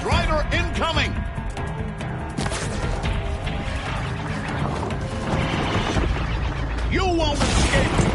Strider incoming! You won't escape!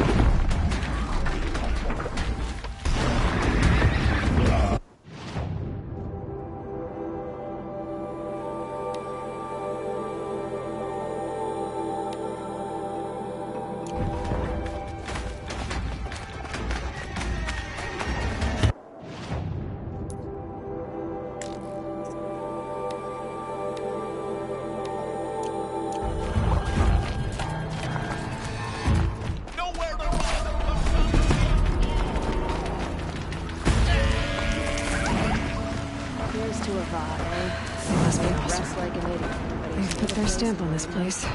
They've put their stamp on this place.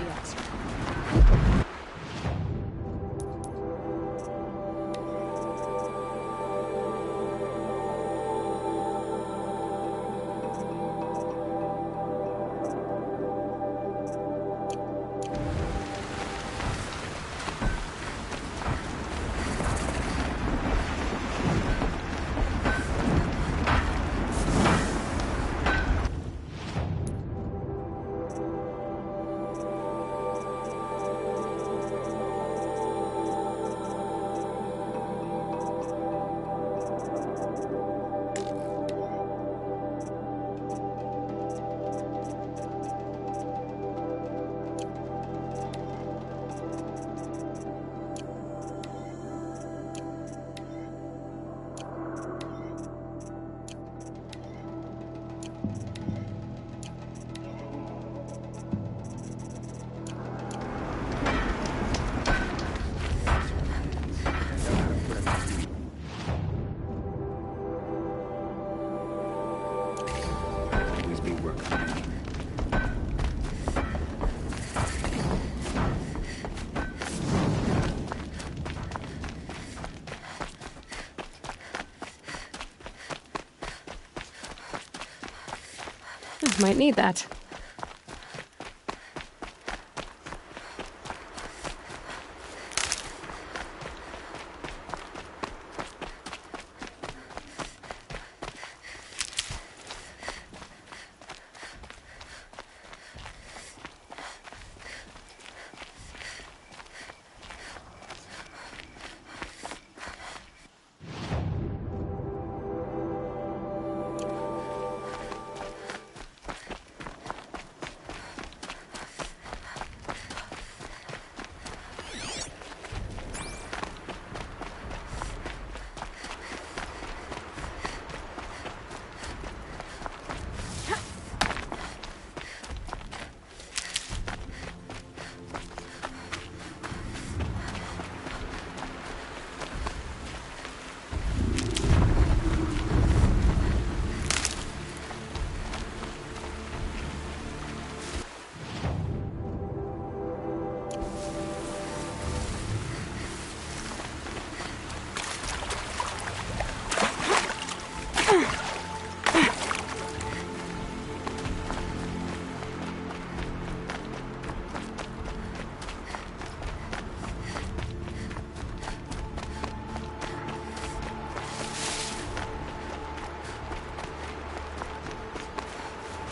Might need that.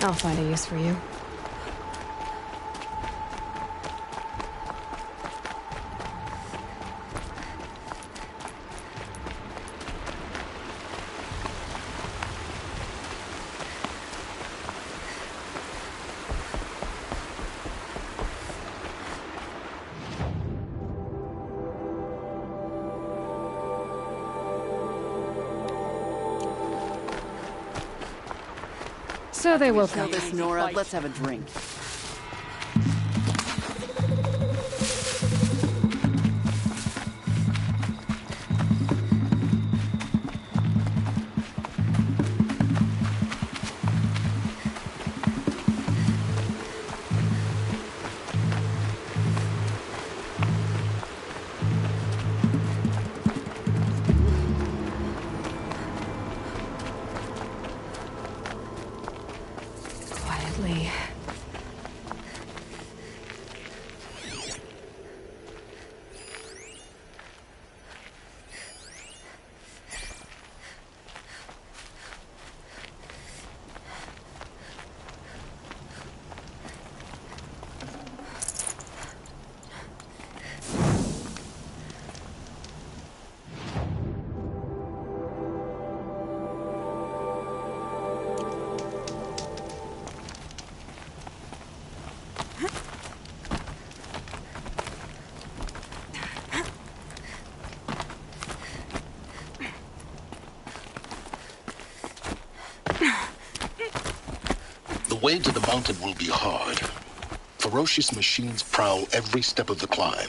I'll find a use for you. So they woke up. This, Nora. Let's have a drink. Quietly. way to the mountain will be hard. Ferocious machines prowl every step of the climb.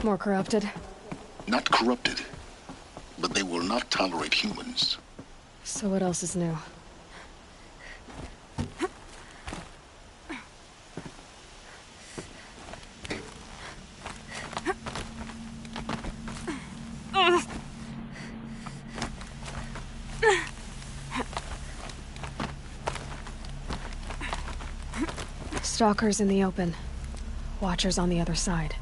More corrupted? Not corrupted, but they will not tolerate humans. So what else is new? Stalkers in the open. Watchers on the other side.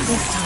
this time.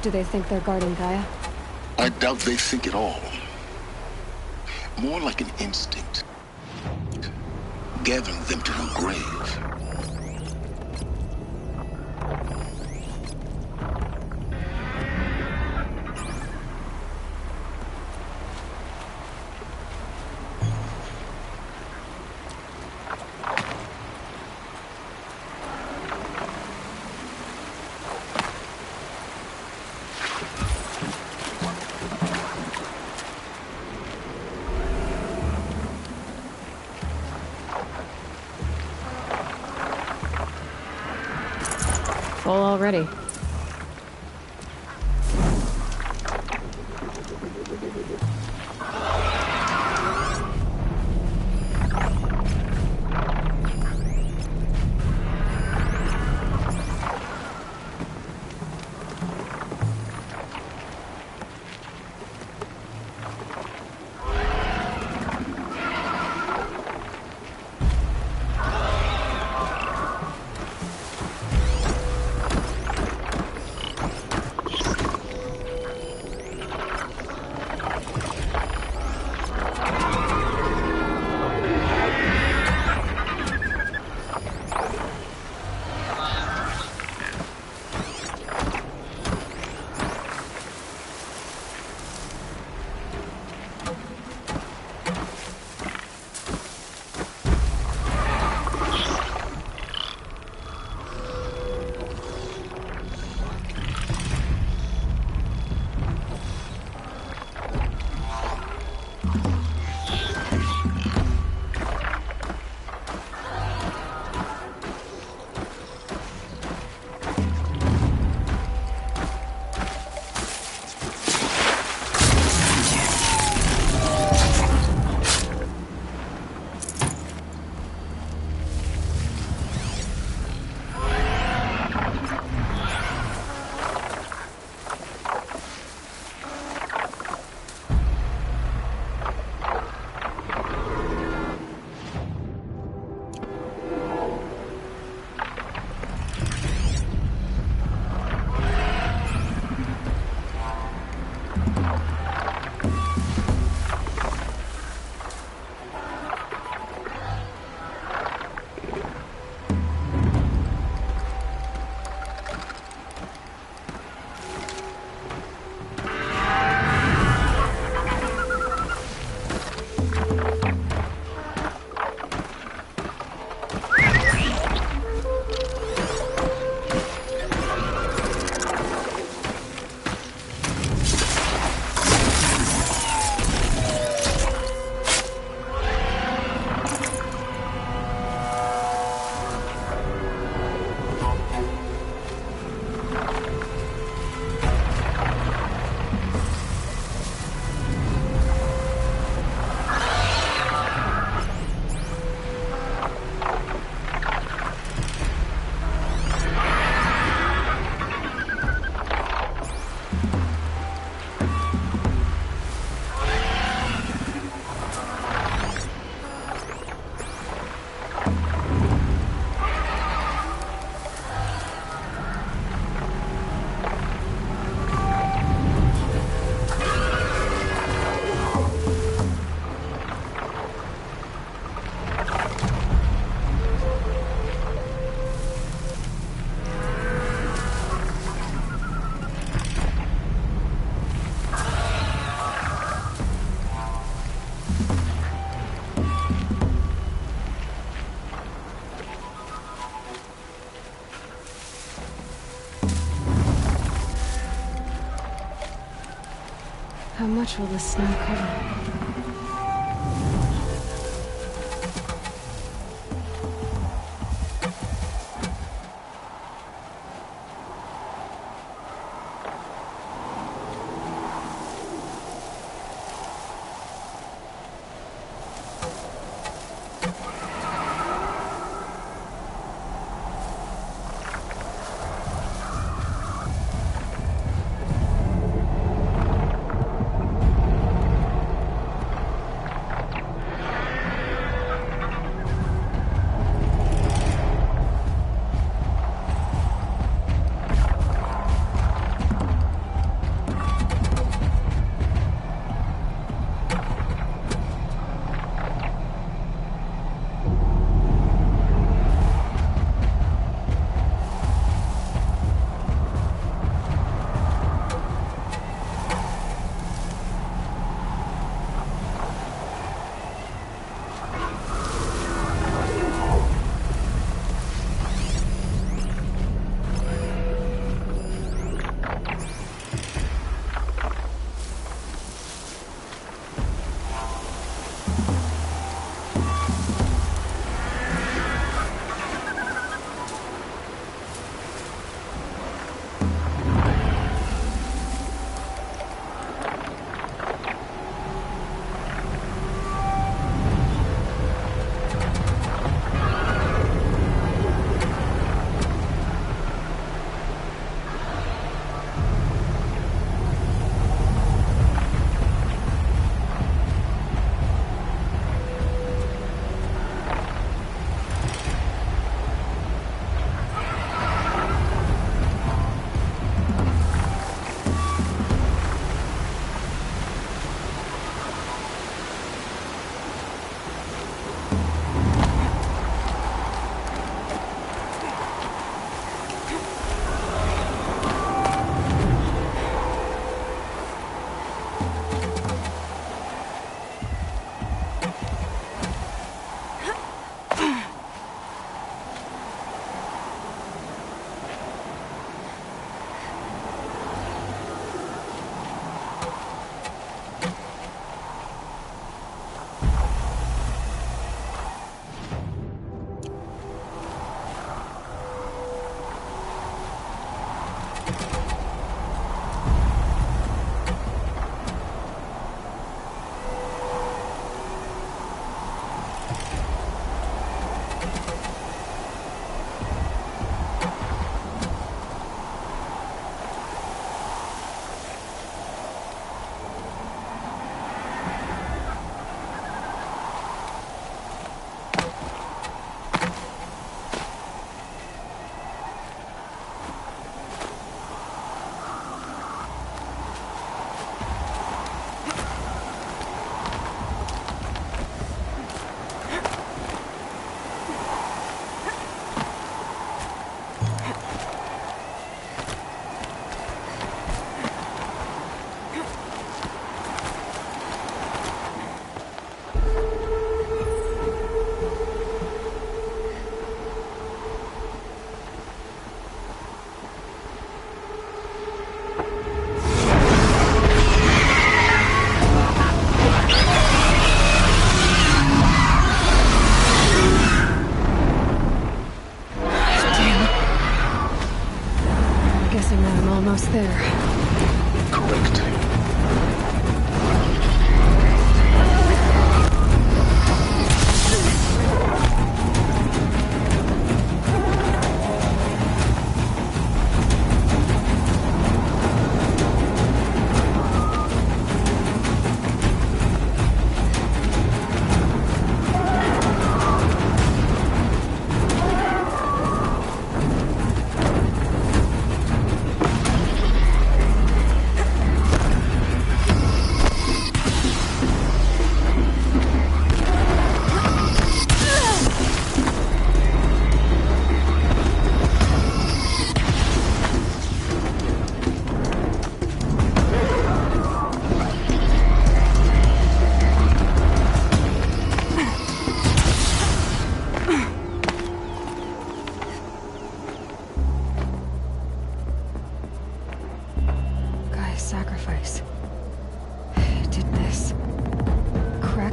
Do they think they're guarding Gaia? I doubt they think at all. More like an instinct. Gathering them to her grave. Full already. much will this snow cover?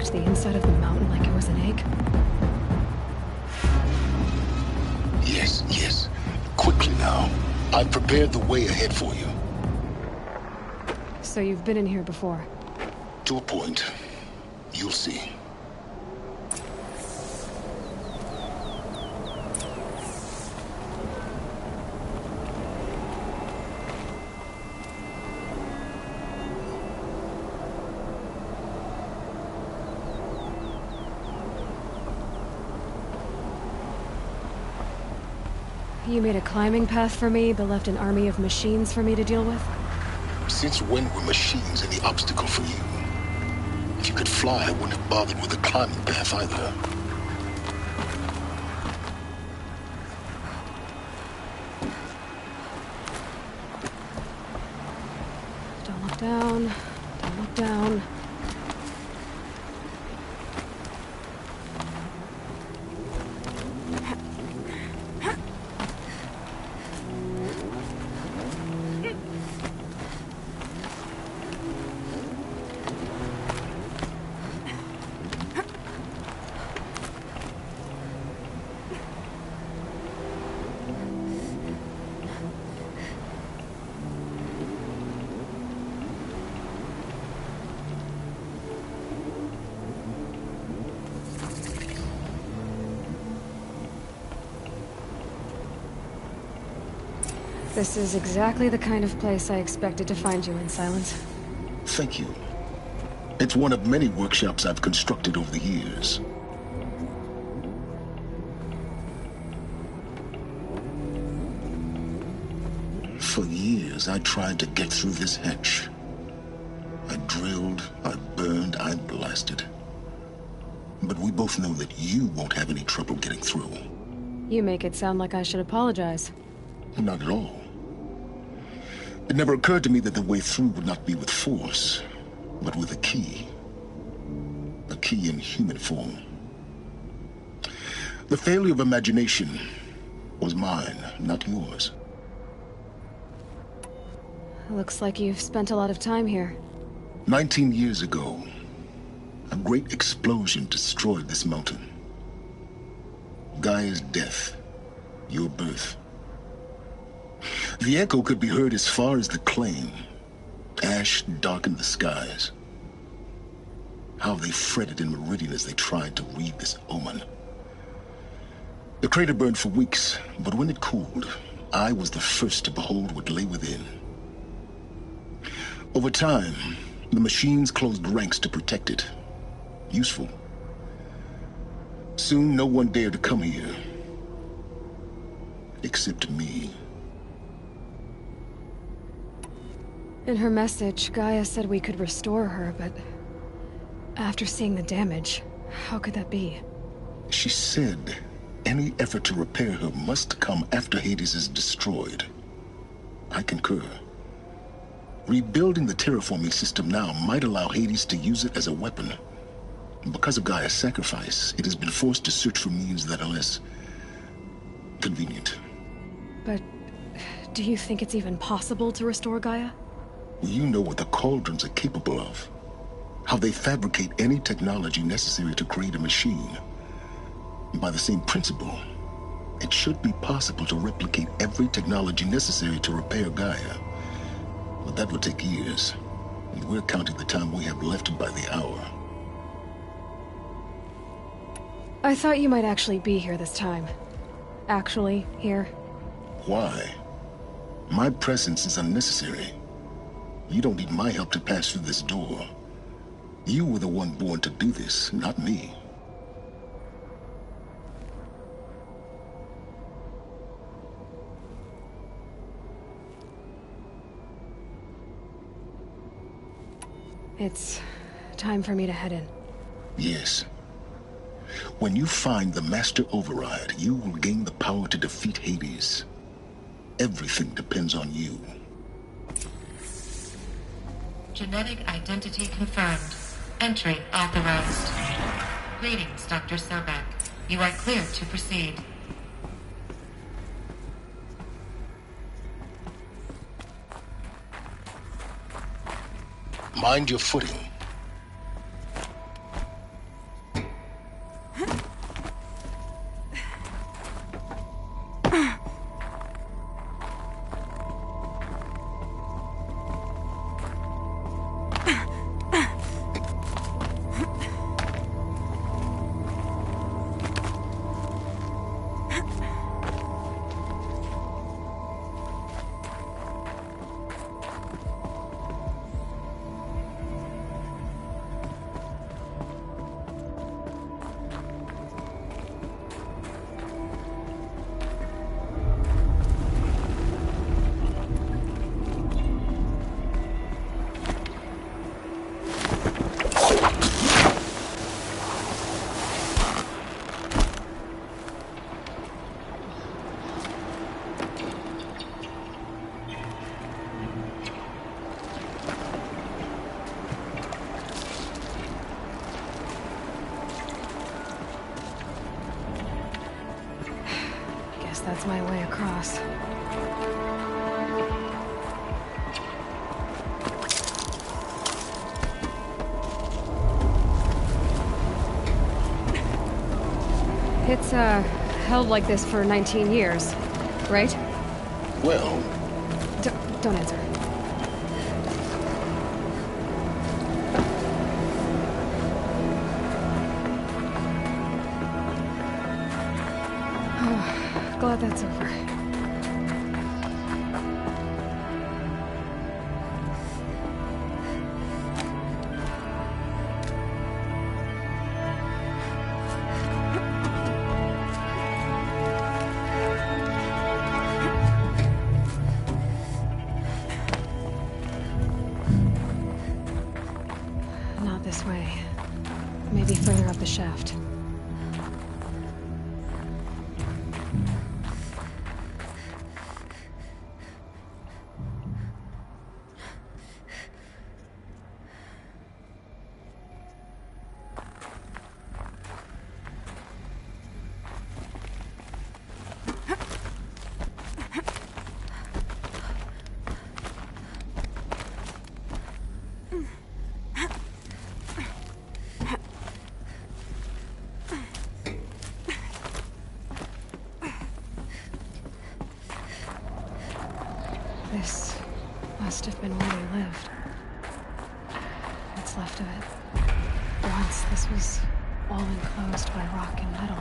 sandwich the inside of the mountain like it was an egg? Yes, yes. Quickly now. I've prepared the way ahead for you. So you've been in here before? To a point. You'll see. You made a climbing path for me, but left an army of machines for me to deal with? Since when were machines any obstacle for you? If you could fly, I wouldn't have bothered with a climbing path either. Don't look down. Don't look down. This is exactly the kind of place I expected to find you in, Silence. Thank you. It's one of many workshops I've constructed over the years. For years, I tried to get through this hatch. I drilled, I burned, I blasted. But we both know that you won't have any trouble getting through. You make it sound like I should apologize. Not at all. It never occurred to me that the way through would not be with force, but with a key. A key in human form. The failure of imagination was mine, not yours. Looks like you've spent a lot of time here. 19 years ago, a great explosion destroyed this mountain. Gaia's death, your birth. The echo could be heard as far as the claim. Ash darkened the skies. How they fretted in meridian as they tried to read this omen. The crater burned for weeks, but when it cooled, I was the first to behold what lay within. Over time, the machines closed ranks to protect it. Useful. Soon, no one dared to come here. Except me. In her message, Gaia said we could restore her, but after seeing the damage, how could that be? She said any effort to repair her must come after Hades is destroyed. I concur. Rebuilding the terraforming system now might allow Hades to use it as a weapon. Because of Gaia's sacrifice, it has been forced to search for means that are less convenient. But do you think it's even possible to restore Gaia? You know what the Cauldrons are capable of. How they fabricate any technology necessary to create a machine. By the same principle, it should be possible to replicate every technology necessary to repair Gaia. But that would take years, and we're counting the time we have left by the hour. I thought you might actually be here this time. Actually, here. Why? My presence is unnecessary. You don't need my help to pass through this door. You were the one born to do this, not me. It's time for me to head in. Yes. When you find the Master Override, you will gain the power to defeat Hades. Everything depends on you. Genetic identity confirmed. Entry authorized. Greetings, Dr. Sobek. You are cleared to proceed. Mind your footing. that's my way across. It's, held like this for 19 years, right? Well, Don't answer. Oh, glad that's over. Not this way. Maybe further up the shaft. This must have been where they lived. What's left of it. Once this was all enclosed by rock and metal.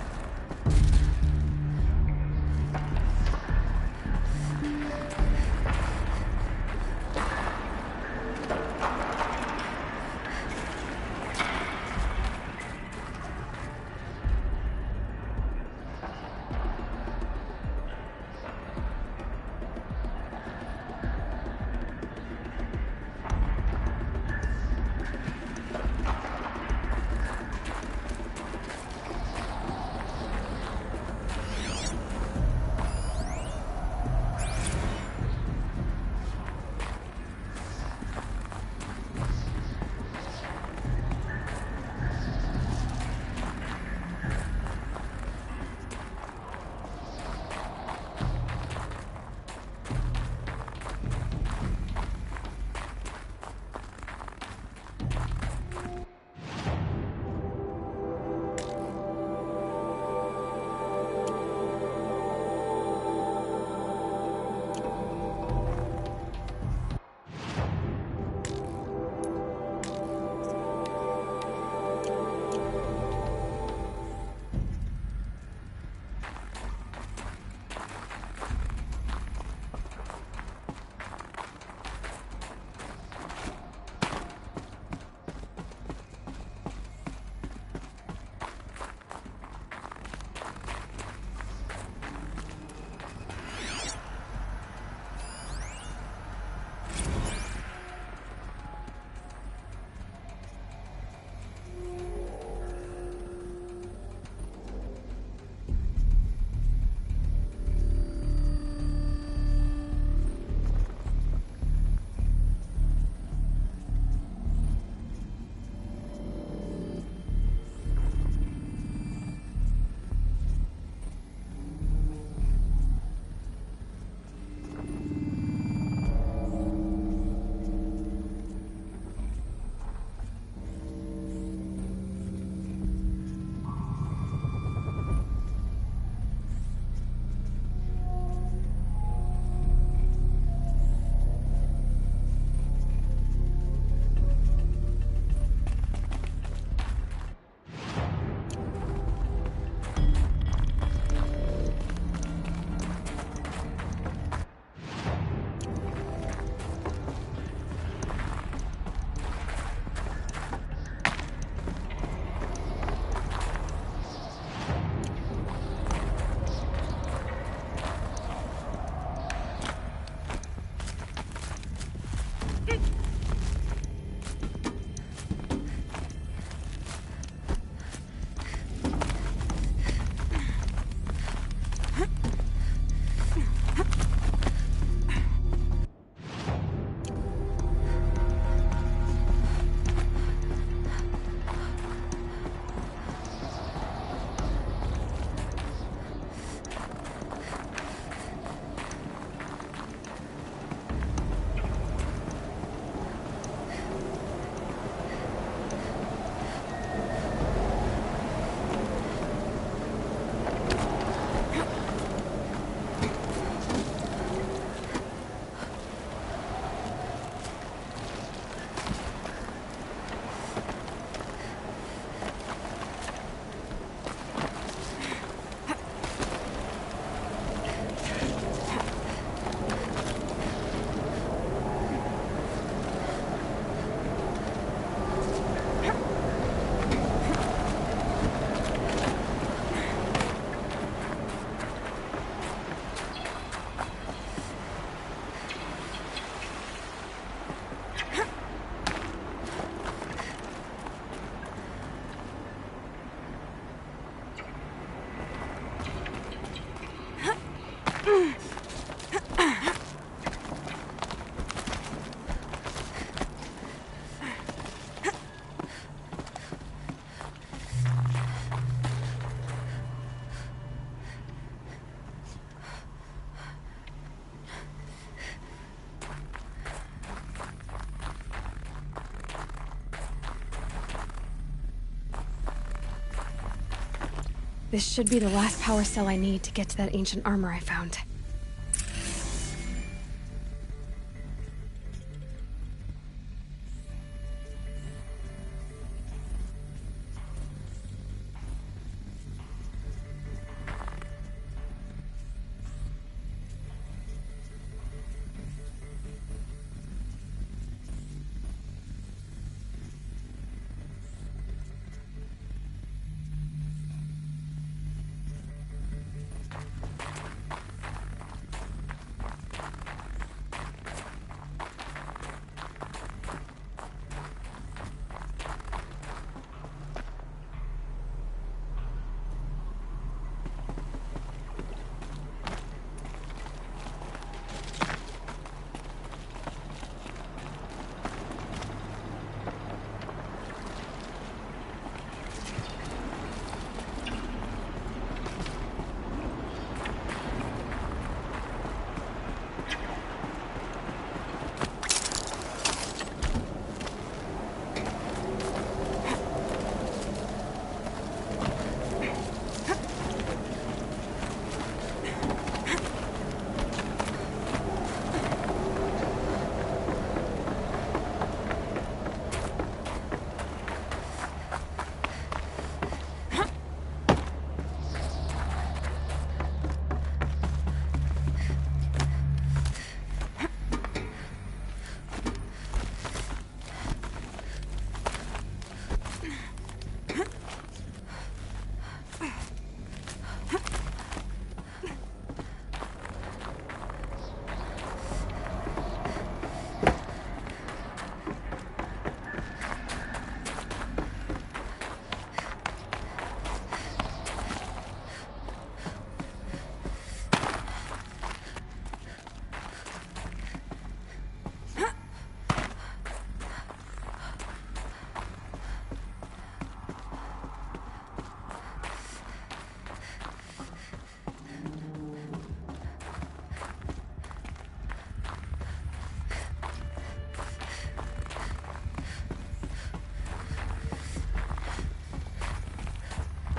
This should be the last power cell I need to get to that ancient armor I found.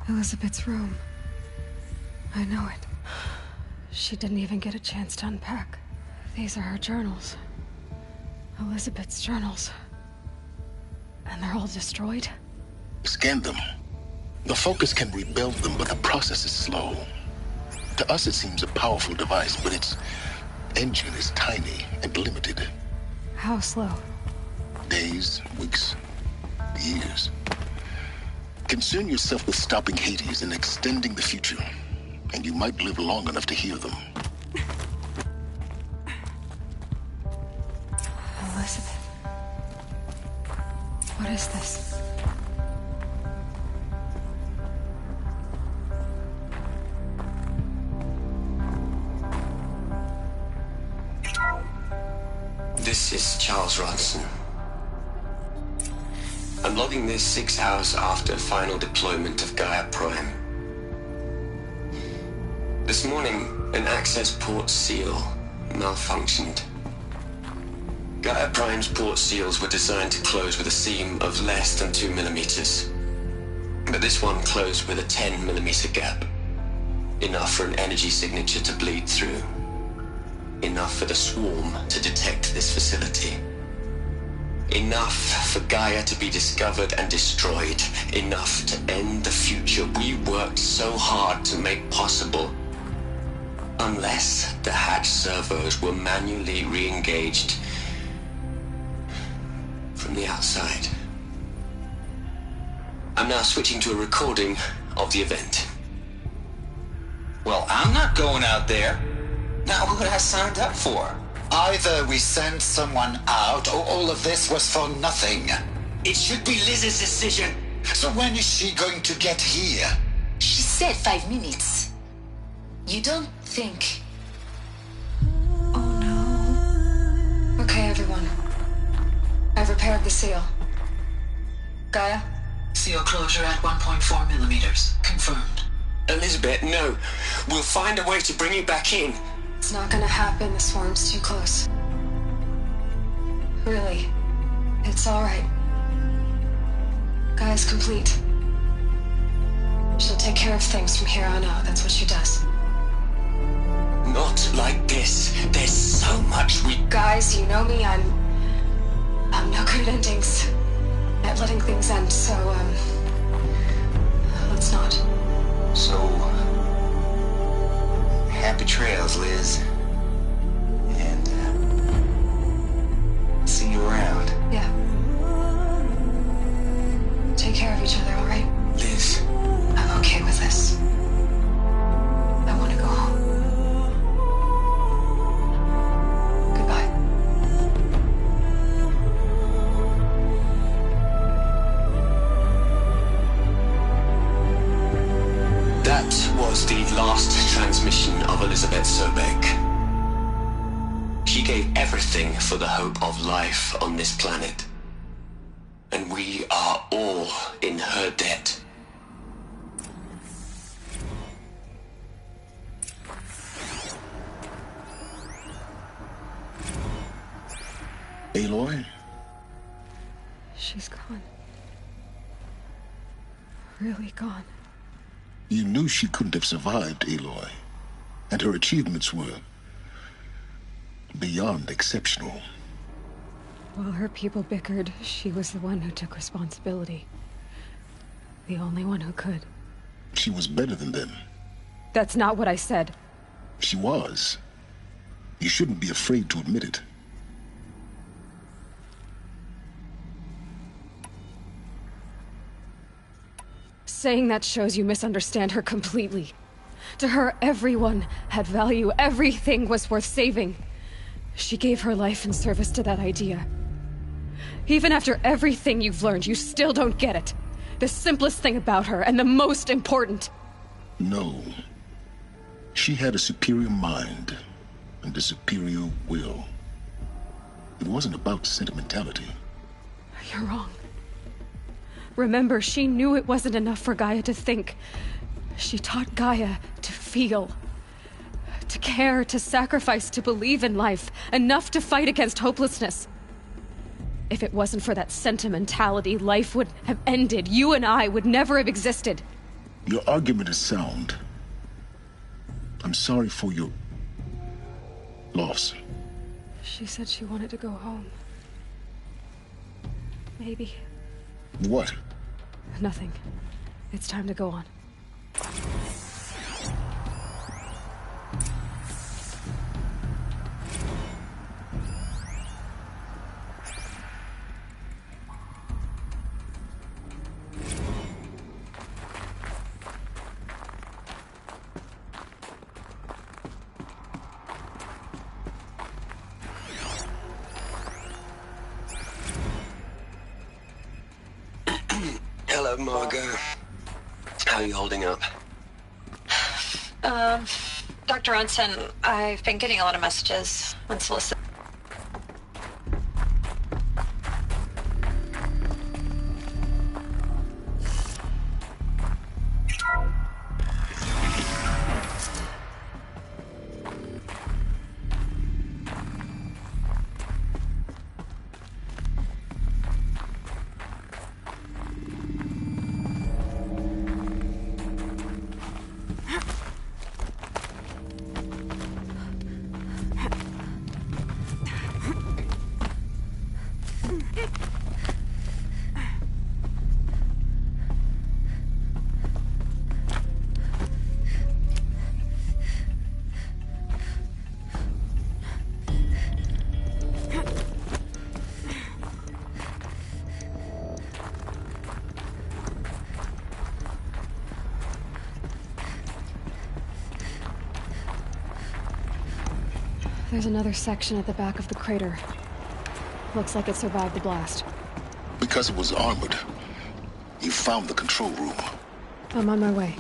Elizabeth's room. I know it. She didn't even get a chance to unpack. These are her journals. Elizabeth's journals. And they're all destroyed? Scan them. The Focus can rebuild them, but the process is slow. To us, it seems a powerful device, but its engine is tiny and limited. How slow? Days, weeks, years. Concern yourself with stopping Hades and extending the future, and you might live long enough to hear them. Elizabeth. What is this? This is Charles Ronson. I'm logging this 6 hours after final deployment of Gaia Prime. This morning, an access port seal malfunctioned. Gaia Prime's port seals were designed to close with a seam of less than 2 millimeters. But this one closed with a 10 millimeter gap. Enough for an energy signature to bleed through. Enough for the swarm to detect this facility. Enough for Gaia to be discovered and destroyed. Enough to end the future we worked so hard to make possible. Unless the hatch servos were manually re-engaged from the outside. I'm now switching to a recording of the event. Well, I'm not going out there. Not what I signed up for. Either we send someone out, or all of this was for nothing. It should be Liz's decision. So when is she going to get here? She said 5 minutes. You don't think... Oh no. Okay, everyone. I've repaired the seal. Gaia? Seal closure at 1.4 millimeters. Confirmed. Elizabeth, no. We'll find a way to bring you back in. It's not gonna happen, the swarm's too close. Really. It's alright. Gaia's complete. She'll take care of things from here on out. That's what she does. Not like this. There's so much we... Guys, you know me, I'm no good at endings. At letting things end, so, let's not. So, happy trails, Liz. And, see you around. Yeah. Take care of each other, all right? Liz. I'm okay with this. I want to go home. Goodbye. That was the last transmission of Elizabeth Sobek. She gave everything for the hope of life on this planet. And we are all in her debt. Aloy? She's gone. Really gone. You knew she couldn't have survived, Aloy. And her achievements were beyond exceptional. While her people bickered, she was the one who took responsibility. The only one who could. She was better than them. That's not what I said. She was. You shouldn't be afraid to admit it. Saying that shows you misunderstand her completely. To her, everyone had value. Everything was worth saving. She gave her life in service to that idea. Even after everything you've learned, you still don't get it. The simplest thing about her, and the most important. No. She had a superior mind and a superior will. It wasn't about sentimentality. You're wrong. Remember, she knew it wasn't enough for Gaia to think. She taught Gaia to feel. To care, to sacrifice, to believe in life. Enough to fight against hopelessness. If it wasn't for that sentimentality, life would have ended. You and I would never have existed. Your argument is sound. I'm sorry for your loss. She said she wanted to go home. Maybe. What? Nothing. It's time to go on. Hello, Margot. How are you holding up? Dr. Unson, I've been getting a lot of messages unsolicited. There's another section at the back of the crater. Looks like it survived the blast. Because it was armored. You found the control room. I'm on my way.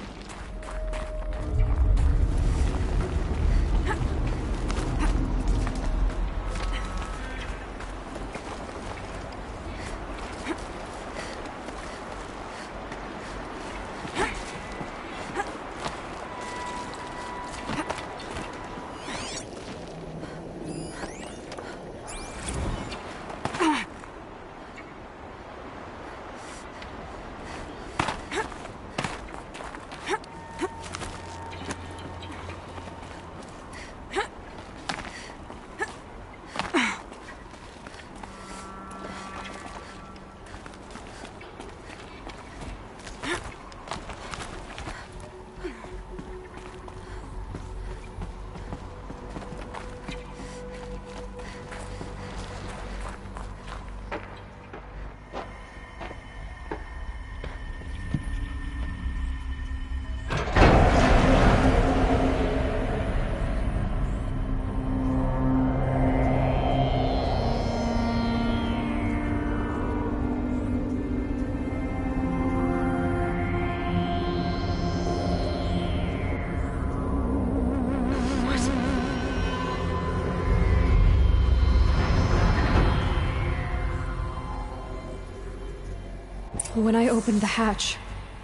When I opened the hatch,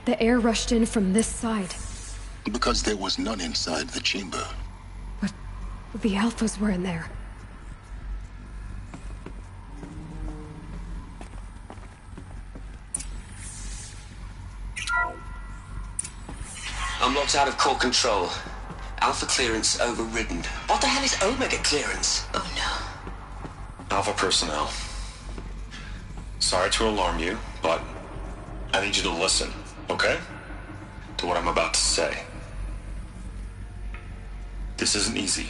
the air rushed in from this side. Because there was none inside the chamber. But the Alphas were in there. I'm locked out of core control. Alpha clearance overridden. What the hell is Omega clearance? Oh no. Alpha personnel. Sorry to alarm you, but I need you to listen, okay? To what I'm about to say. This isn't easy.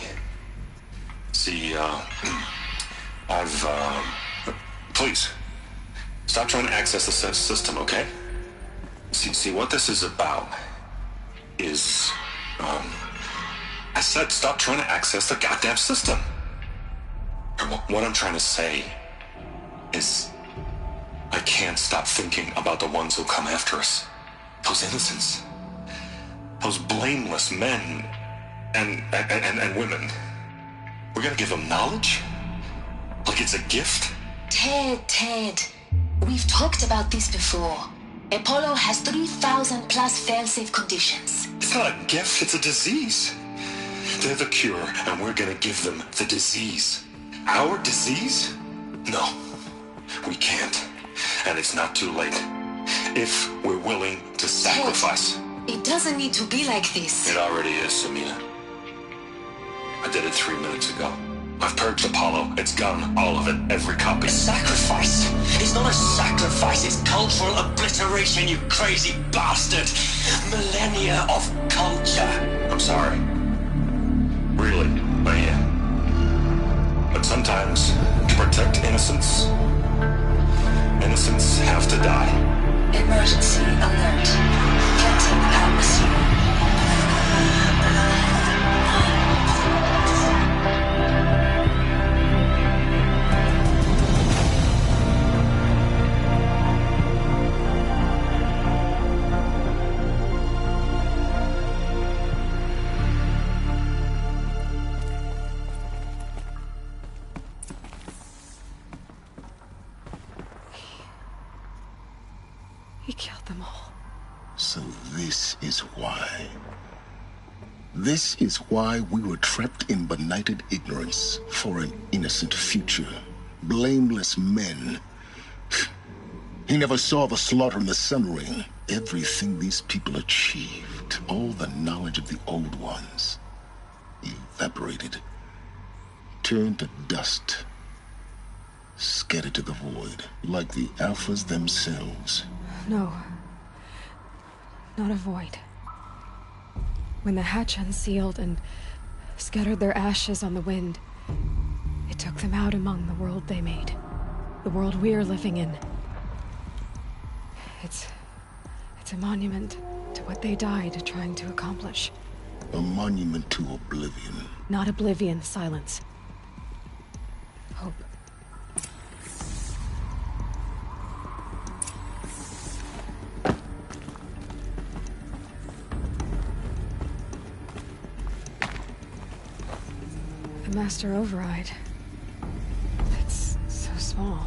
See, please, stop trying to access the system, okay? See, what this is about is, I said stop trying to access the goddamn system. What I'm trying to say is, I can't stop thinking about the ones who come after us. Those innocents. Those blameless men and women. We're gonna give them knowledge? Like it's a gift? Ted. We've talked about this before. Apollo has 3,000 plus fail-safe conditions. It's not a gift, it's a disease. They're the cure, and we're gonna give them the disease. Our disease? No, we can't. And it's not too late. If we're willing to sacrifice. Ted, it doesn't need to be like this. It already is, Samina. I did it 3 minutes ago. I've purged Apollo. It's gone. All of it. Every copy. A sacrifice? It's not a sacrifice. It's cultural obliteration, you crazy bastard. Millennia of culture. I'm sorry. Really, I am. But sometimes, to protect innocence, innocents have to die. Emergency alert. Captain atmosphere. He killed them all. So this is why. This is why we were trapped in benighted ignorance for an innocent future. Blameless men. He never saw the slaughter in the Sun Ring. Everything these people achieved, all the knowledge of the old ones, evaporated, turned to dust, scattered to the void, like the Alphas themselves. No. Not a void. When the hatch unsealed and scattered their ashes on the wind, it took them out among the world they made. The world we're living in. It's a monument to what they died trying to accomplish. A monument to oblivion. Not oblivion, silence. Hope. The Master Override. It's so small.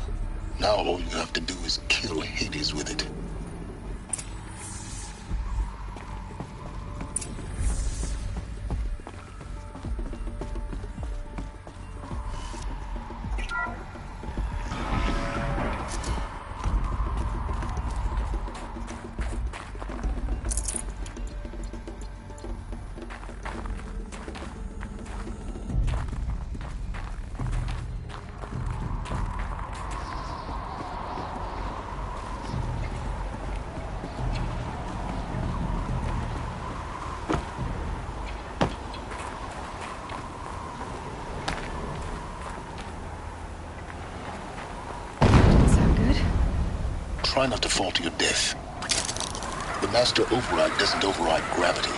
Now all you have to do is kill Hades with it. Try not to fall to your death. The Master Override doesn't override gravity.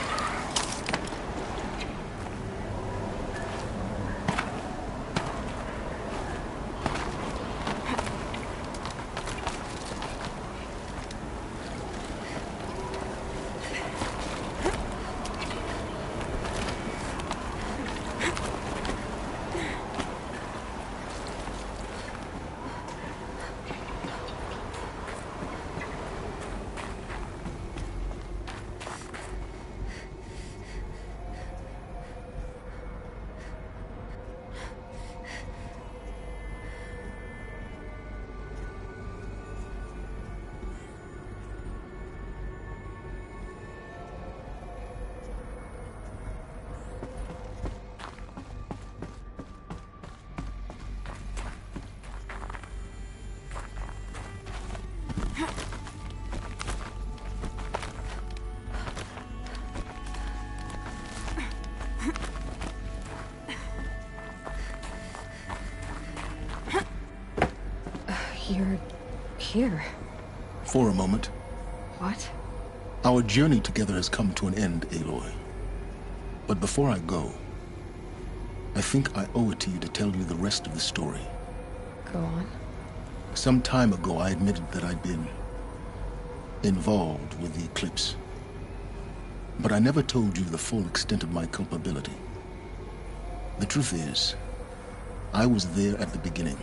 You're here. For a moment. What? Our journey together has come to an end, Aloy. But before I go, I think I owe it to you to tell you the rest of the story. Go on. Some time ago, I admitted that I'd been involved with the eclipse. But I never told you the full extent of my culpability. The truth is, I was there at the beginning.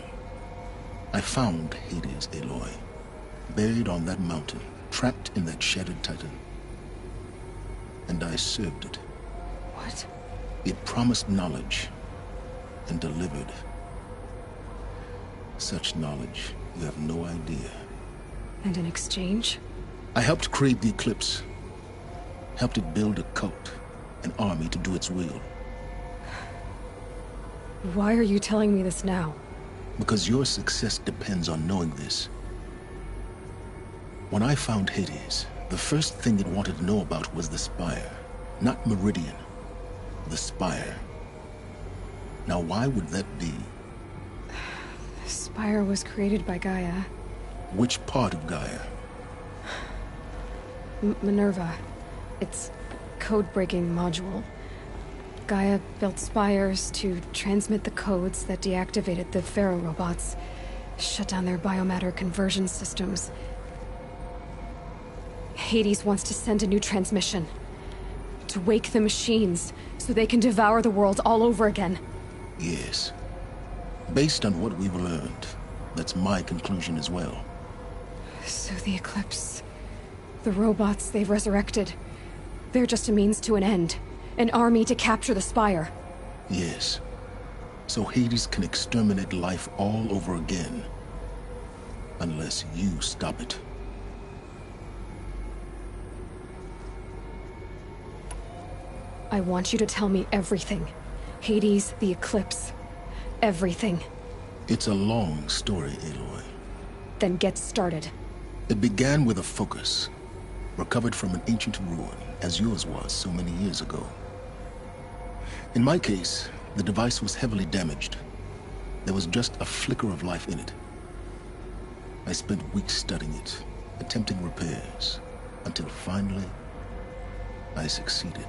I found Hades, Aloy, buried on that mountain, trapped in that shattered titan. And I served it. What? It promised knowledge and delivered. Such knowledge, you have no idea. And in exchange? I helped create the eclipse. Helped it build a cult, an army to do its will. Why are you telling me this now? Because your success depends on knowing this. When I found Hades, the first thing it wanted to know about was the Spire. Not Meridian. The Spire. Now why would that be? The Spire was created by Gaia. Which part of Gaia? Minerva. Its code-breaking module. Gaia built spires to transmit the codes that deactivated the Pharaoh robots, shut down their biomatter conversion systems. Hades wants to send a new transmission. To wake the machines, so they can devour the world all over again. Yes. Based on what we've learned, that's my conclusion as well. So the Eclipse... the robots they've resurrected... they're just a means to an end. An army to capture the Spire. Yes. So Hades can exterminate life all over again. Unless you stop it. I want you to tell me everything. Hades, the Eclipse. Everything. It's a long story, Aloy. Then get started. It began with a focus. Recovered from an ancient ruin, as yours was so many years ago. In my case, the device was heavily damaged. There was just a flicker of life in it. I spent weeks studying it, attempting repairs, until finally, I succeeded.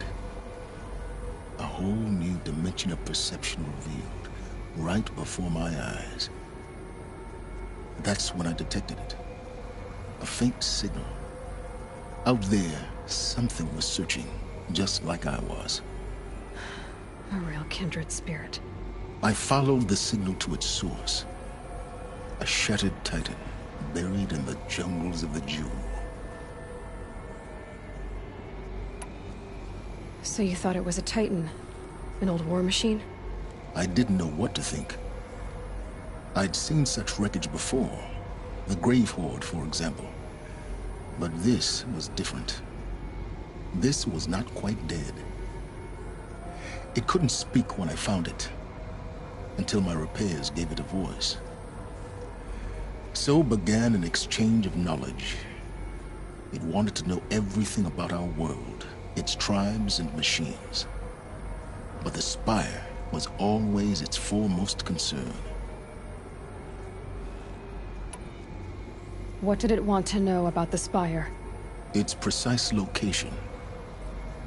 A whole new dimension of perception revealed, right before my eyes. That's when I detected it. A faint signal. Out there, something was searching, just like I was. A real kindred spirit. I followed the signal to its source. A shattered titan, buried in the jungles of the Jewel. So you thought it was a titan? An old war machine? I didn't know what to think. I'd seen such wreckage before. The Grave Horde, for example. But this was different. This was not quite dead. It couldn't speak when I found it, until my repairs gave it a voice. So began an exchange of knowledge. It wanted to know everything about our world, its tribes and machines. But the Spire was always its foremost concern. What did it want to know about the Spire? Its precise location,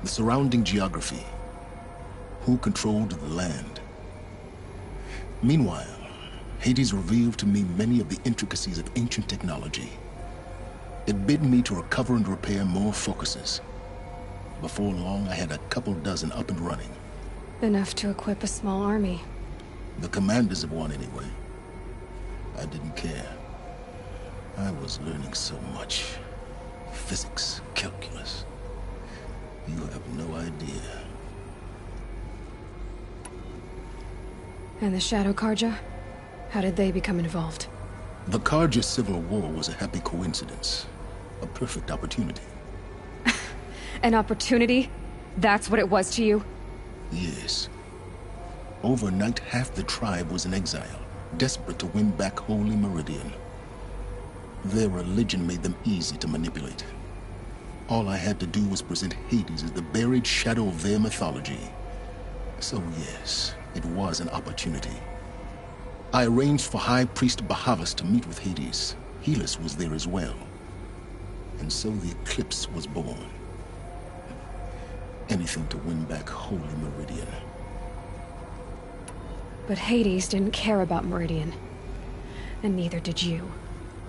the surrounding geography, who controlled the land. Meanwhile, Hades revealed to me many of the intricacies of ancient technology. It bid me to recover and repair more focuses. Before long, I had a couple dozen up and running. Enough to equip a small army. The commanders of one, anyway. I didn't care. I was learning so much. Physics, calculus. You have no idea. And the Shadow Karja? How did they become involved? The Karja Civil War was a happy coincidence. A perfect opportunity. An opportunity? That's what it was to you? Yes. Overnight, half the tribe was in exile, desperate to win back Holy Meridian. Their religion made them easy to manipulate. All I had to do was present Hades as the buried shadow of their mythology. So yes, it was an opportunity. I arranged for High Priest Bahavas to meet with Hades. Helis was there as well. And so the Eclipse was born. Anything to win back Holy Meridian. But Hades didn't care about Meridian. And neither did you.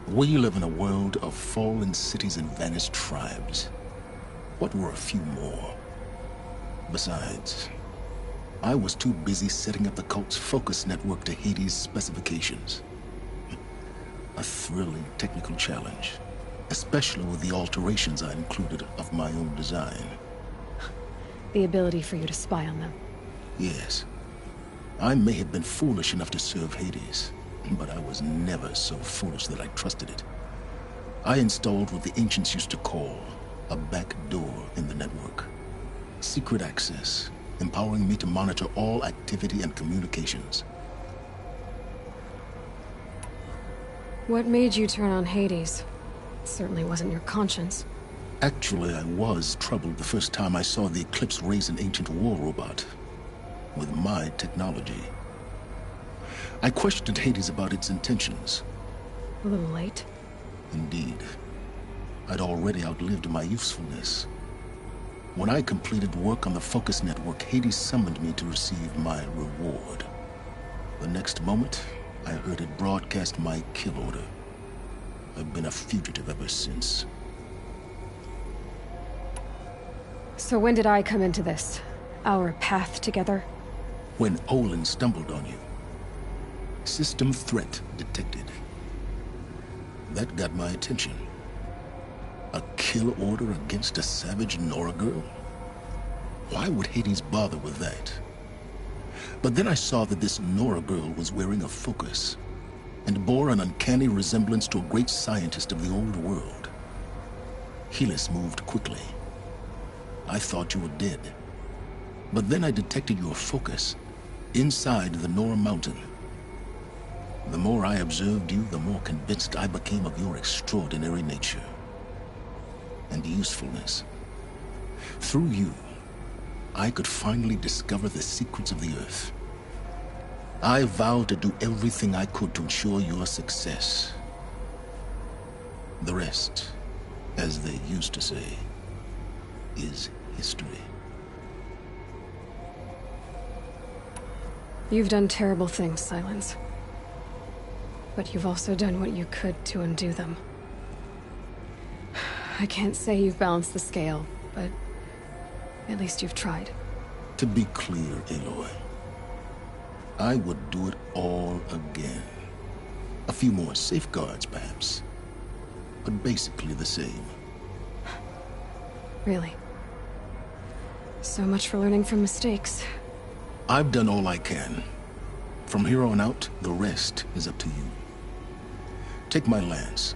We live in a world of fallen cities and vanished tribes. What were a few more? Besides, I was too busy setting up the cult's focus network to Hades' specifications. A thrilling technical challenge, especially with the alterations I included of my own design. The ability for you to spy on them. Yes. I may have been foolish enough to serve Hades, but I was never so foolish that I trusted it. I installed what the ancients used to call a back door in the network. Secret access, empowering me to monitor all activity and communications. What made you turn on Hades? It certainly wasn't your conscience. Actually, I was troubled the first time I saw the Eclipse raise an ancient war robot. With my technology. I questioned Hades about its intentions. A little late. Indeed. I'd already outlived my usefulness. When I completed work on the Focus Network, Hades summoned me to receive my reward. The next moment, I heard it broadcast my kill order. I've been a fugitive ever since. So when did I come into this? Our path together? When Olin stumbled on you. System threat detected. That got my attention. A kill order against a savage Nora girl? Why would Hades bother with that? But then I saw that this Nora girl was wearing a focus, and bore an uncanny resemblance to a great scientist of the old world. Helis moved quickly. I thought you were dead. But then I detected your focus inside the Nora mountain. The more I observed you, the more convinced I became of your extraordinary nature and usefulness. Through you, I could finally discover the secrets of the Earth. I vowed to do everything I could to ensure your success. The rest, as they used to say, is history. You've done terrible things, Silence. But you've also done what you could to undo them. I can't say you've balanced the scale, but at least you've tried. To be clear, Aloy, I would do it all again. A few more safeguards, perhaps, but basically the same. Really? So much for learning from mistakes. I've done all I can. From here on out, the rest is up to you. Take my lance.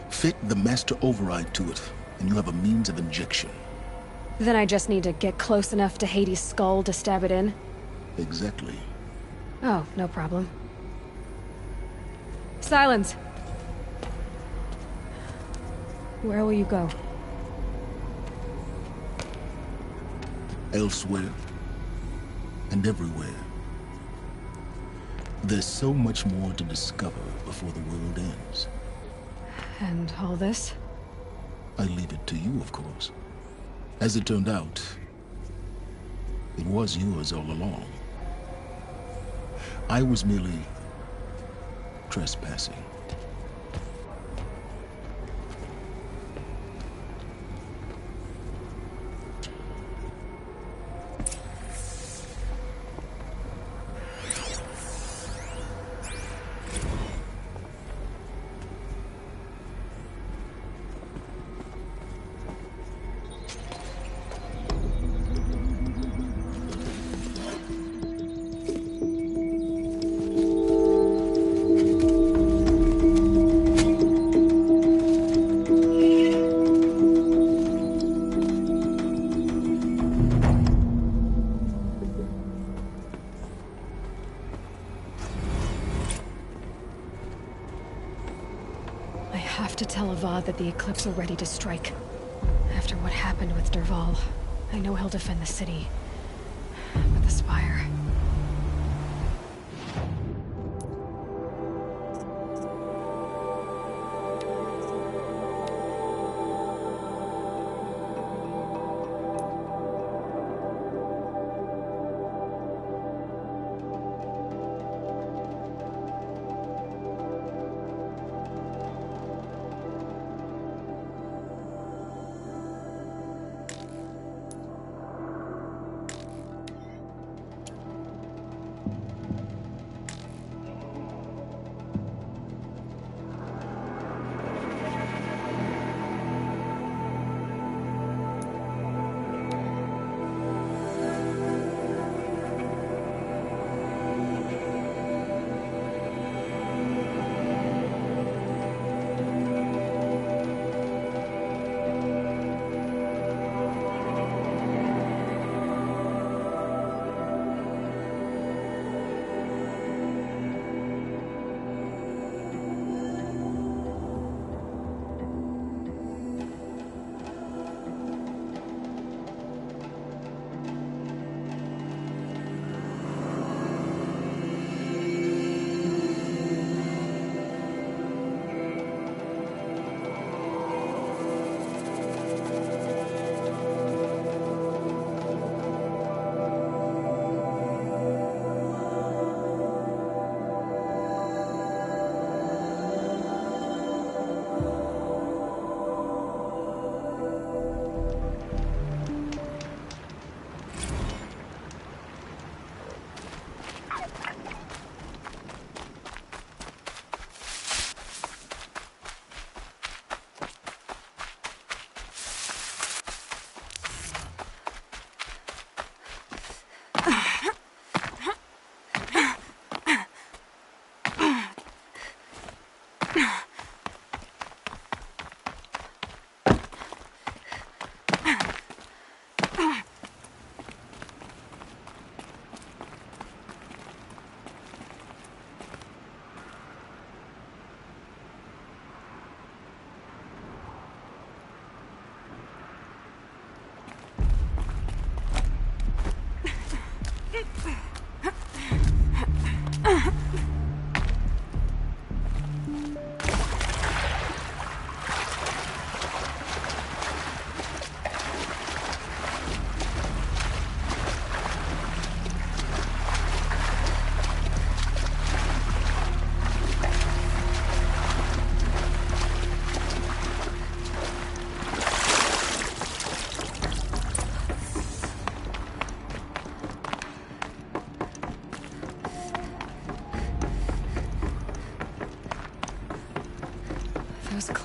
Fit the master override to it, and you have a means of injection. Then I just need to get close enough to Hades' skull to stab it in? Exactly. Oh, no problem. Silence! Where will you go? Elsewhere. And everywhere. There's so much more to discover before the world ends. And all this? I leave it to you, of course. As it turned out, it was yours all along. I was merely trespassing. That the Eclipse are ready to strike. After what happened with Dervahl, I know he'll defend the city. But the Spire...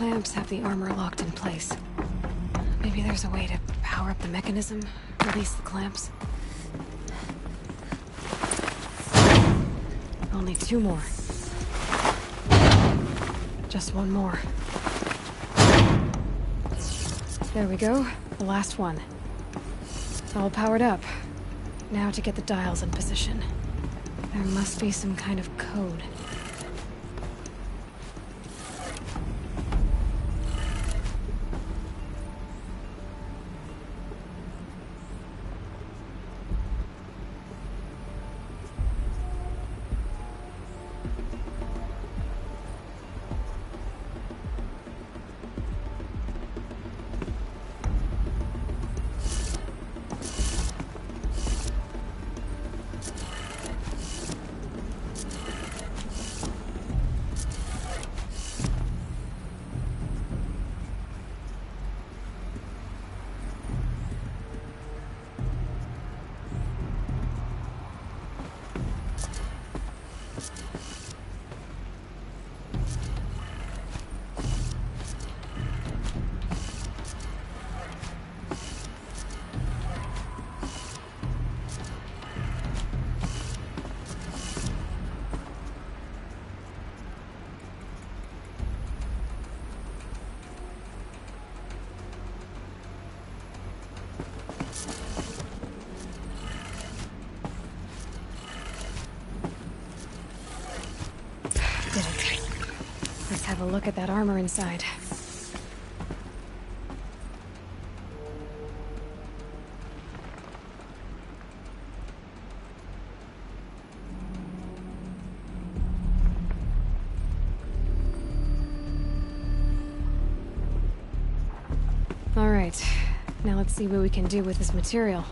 clamps have the armor locked in place. Maybe there's a way to power up the mechanism, release the clamps. I'll need 2 more. Just 1 more. There we go. The last one. All powered up. Now to get the dials in position. There must be some kind of code. Did it. Let's have a look at that armor inside. All right. Now let's see what we can do with this material.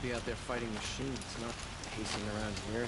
be out there fighting machines, not pacing around here.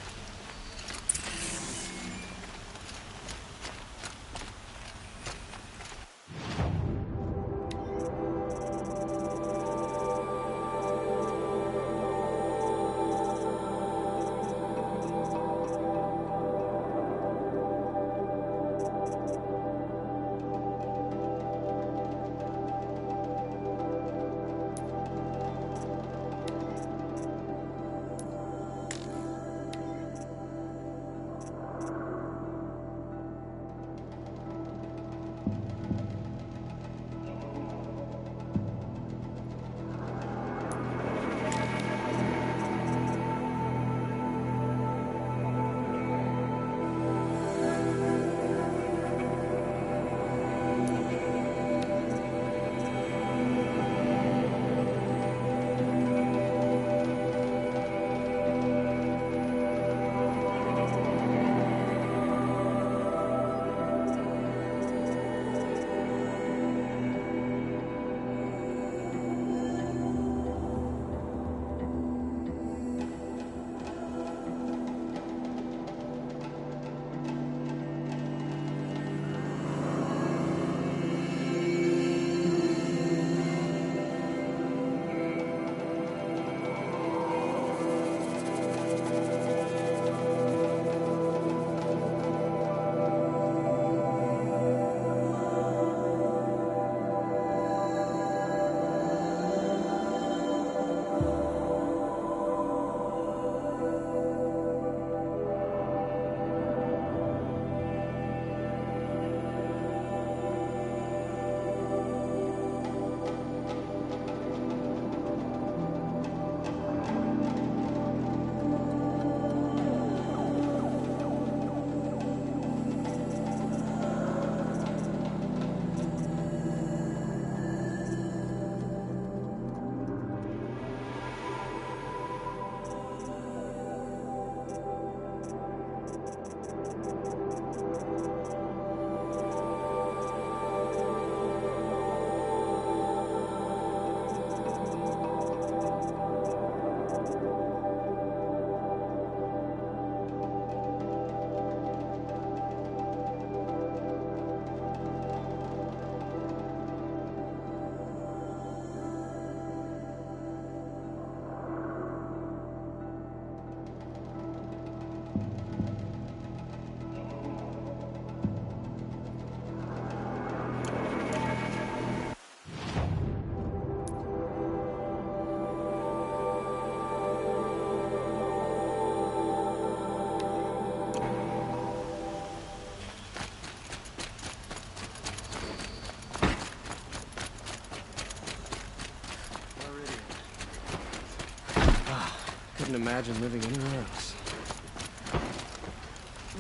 Couldn't imagine living anywhere else.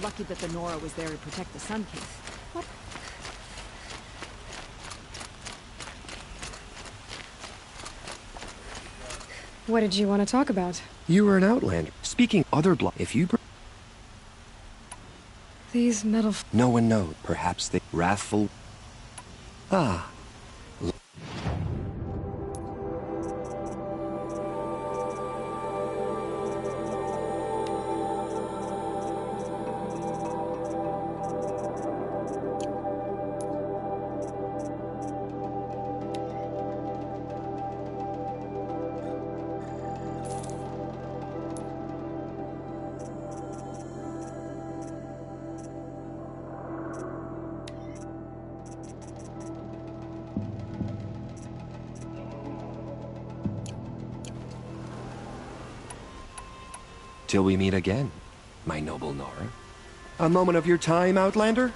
Lucky that the Nora was there to protect the sun case. What? What did you want to talk about? You were an outlander. Speaking other blood, if you... These metal... No one knows. Perhaps they... Wrathful... Ah. Till we meet again, my noble Nora. A moment of your time, Outlander?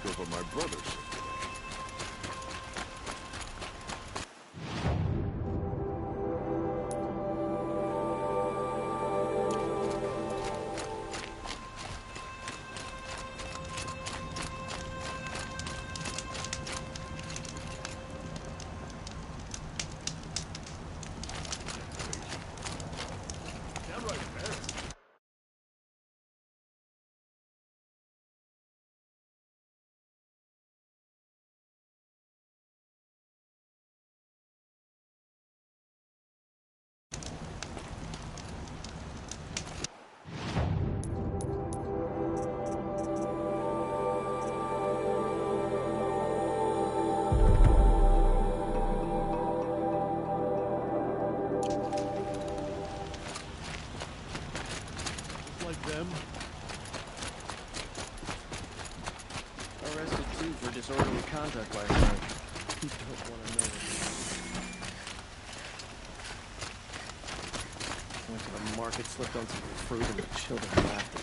take over my brother's. Them. Arrested too for disorderly conduct last night. You don't want to know it. Went to the market, slipped on some fruit, and the children laughed at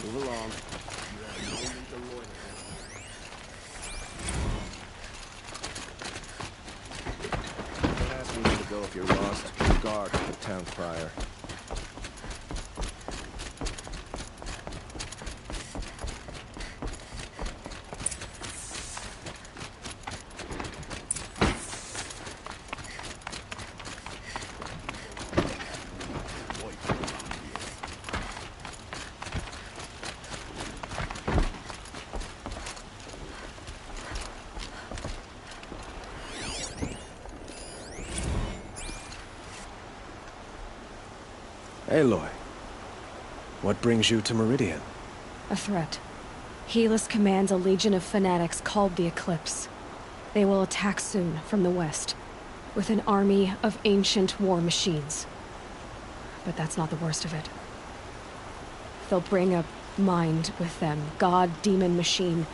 me. Move along. If you're lost, guard the town crier. Aloy, what brings you to Meridian? A threat. Helis commands a legion of fanatics called the Eclipse. They will attack soon from the west, with an army of ancient war machines. But that's not the worst of it. They'll bring a mind with them, god, demon, machine,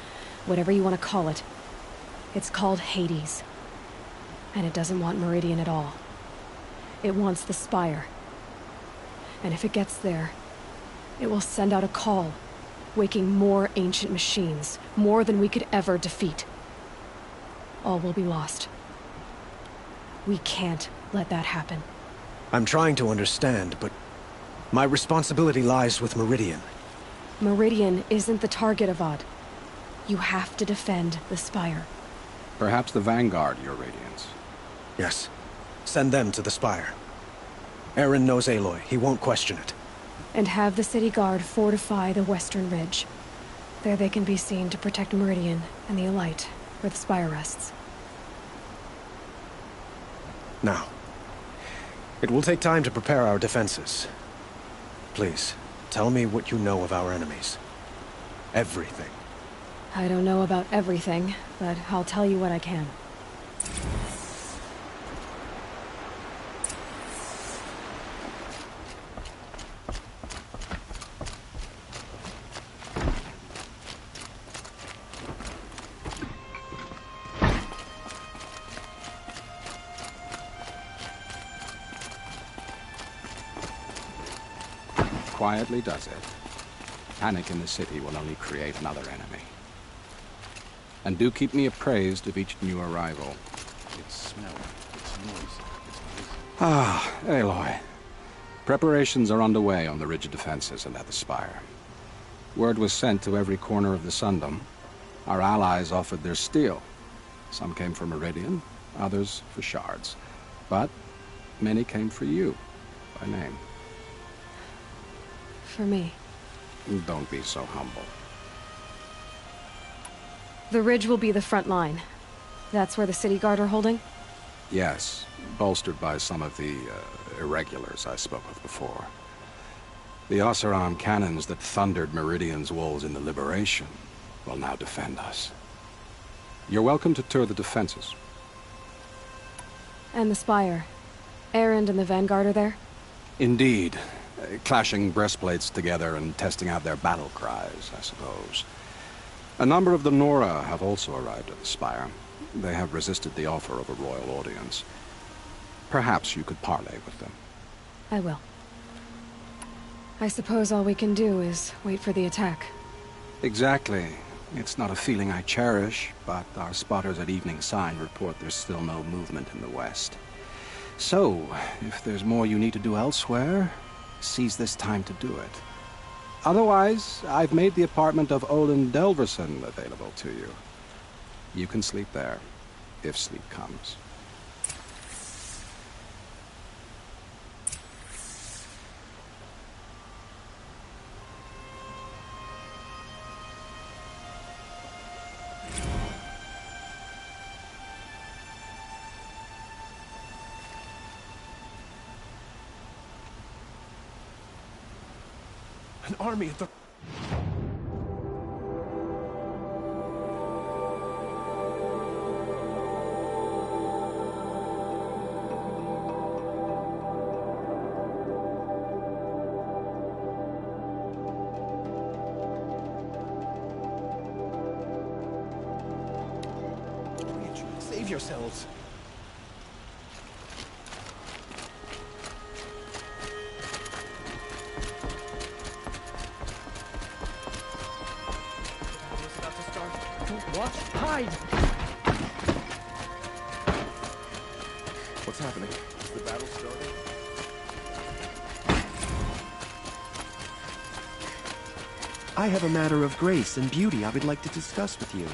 whatever you want to call it. It's called Hades. And it doesn't want Meridian at all. It wants the Spire. And if it gets there, it will send out a call, waking more ancient machines, more than we could ever defeat. All will be lost. We can't let that happen. I'm trying to understand, but my responsibility lies with Meridian. Meridian isn't the target, Avad. You have to defend the Spire. Perhaps the Vanguard, Your Radiance. Yes. Send them to the Spire. Aaron knows Aloy. He won't question it. And have the city guard fortify the western ridge. There they can be seen to protect Meridian and the Elite, where the Spire rests. Now, it will take time to prepare our defenses. Please, tell me what you know of our enemies. Everything. I don't know about everything, but I'll tell you what I can. Quietly does it. Panic in the city will only create another enemy. And do keep me appraised of each new arrival. It's smell. It's noise. It's poison. Ah, Aloy. Preparations are underway on the ridge defenses and at the Spire. Word was sent to every corner of the Sundom. Our allies offered their steel. Some came for Meridian, others for shards. But many came for you, by name. For me. Don't be so humble. The ridge will be the front line. That's where the city guard are holding? Yes, bolstered by some of the irregulars I spoke of before. The Oseram cannons that thundered Meridian's walls in the Liberation will now defend us. You're welcome to tour the defenses. And the Spire. Erend and the Vanguard are there? Indeed. Clashing breastplates together and testing out their battle cries, I suppose. A number of the Nora have also arrived at the Spire. They have resisted the offer of a royal audience. Perhaps you could parley with them. I will. I suppose all we can do is wait for the attack. Exactly. It's not a feeling I cherish, but our spotters at Evening Sign report there's still no movement in the west. So, if there's more you need to do elsewhere, seize this time to do it. Otherwise, I've made the apartment of Olin Delverson available to you. You can sleep there, if sleep comes. An army at the... Save yourselves. Watch! Hide! What's happening? Is the battle starting? I have a matter of grace and beauty I would like to discuss with you.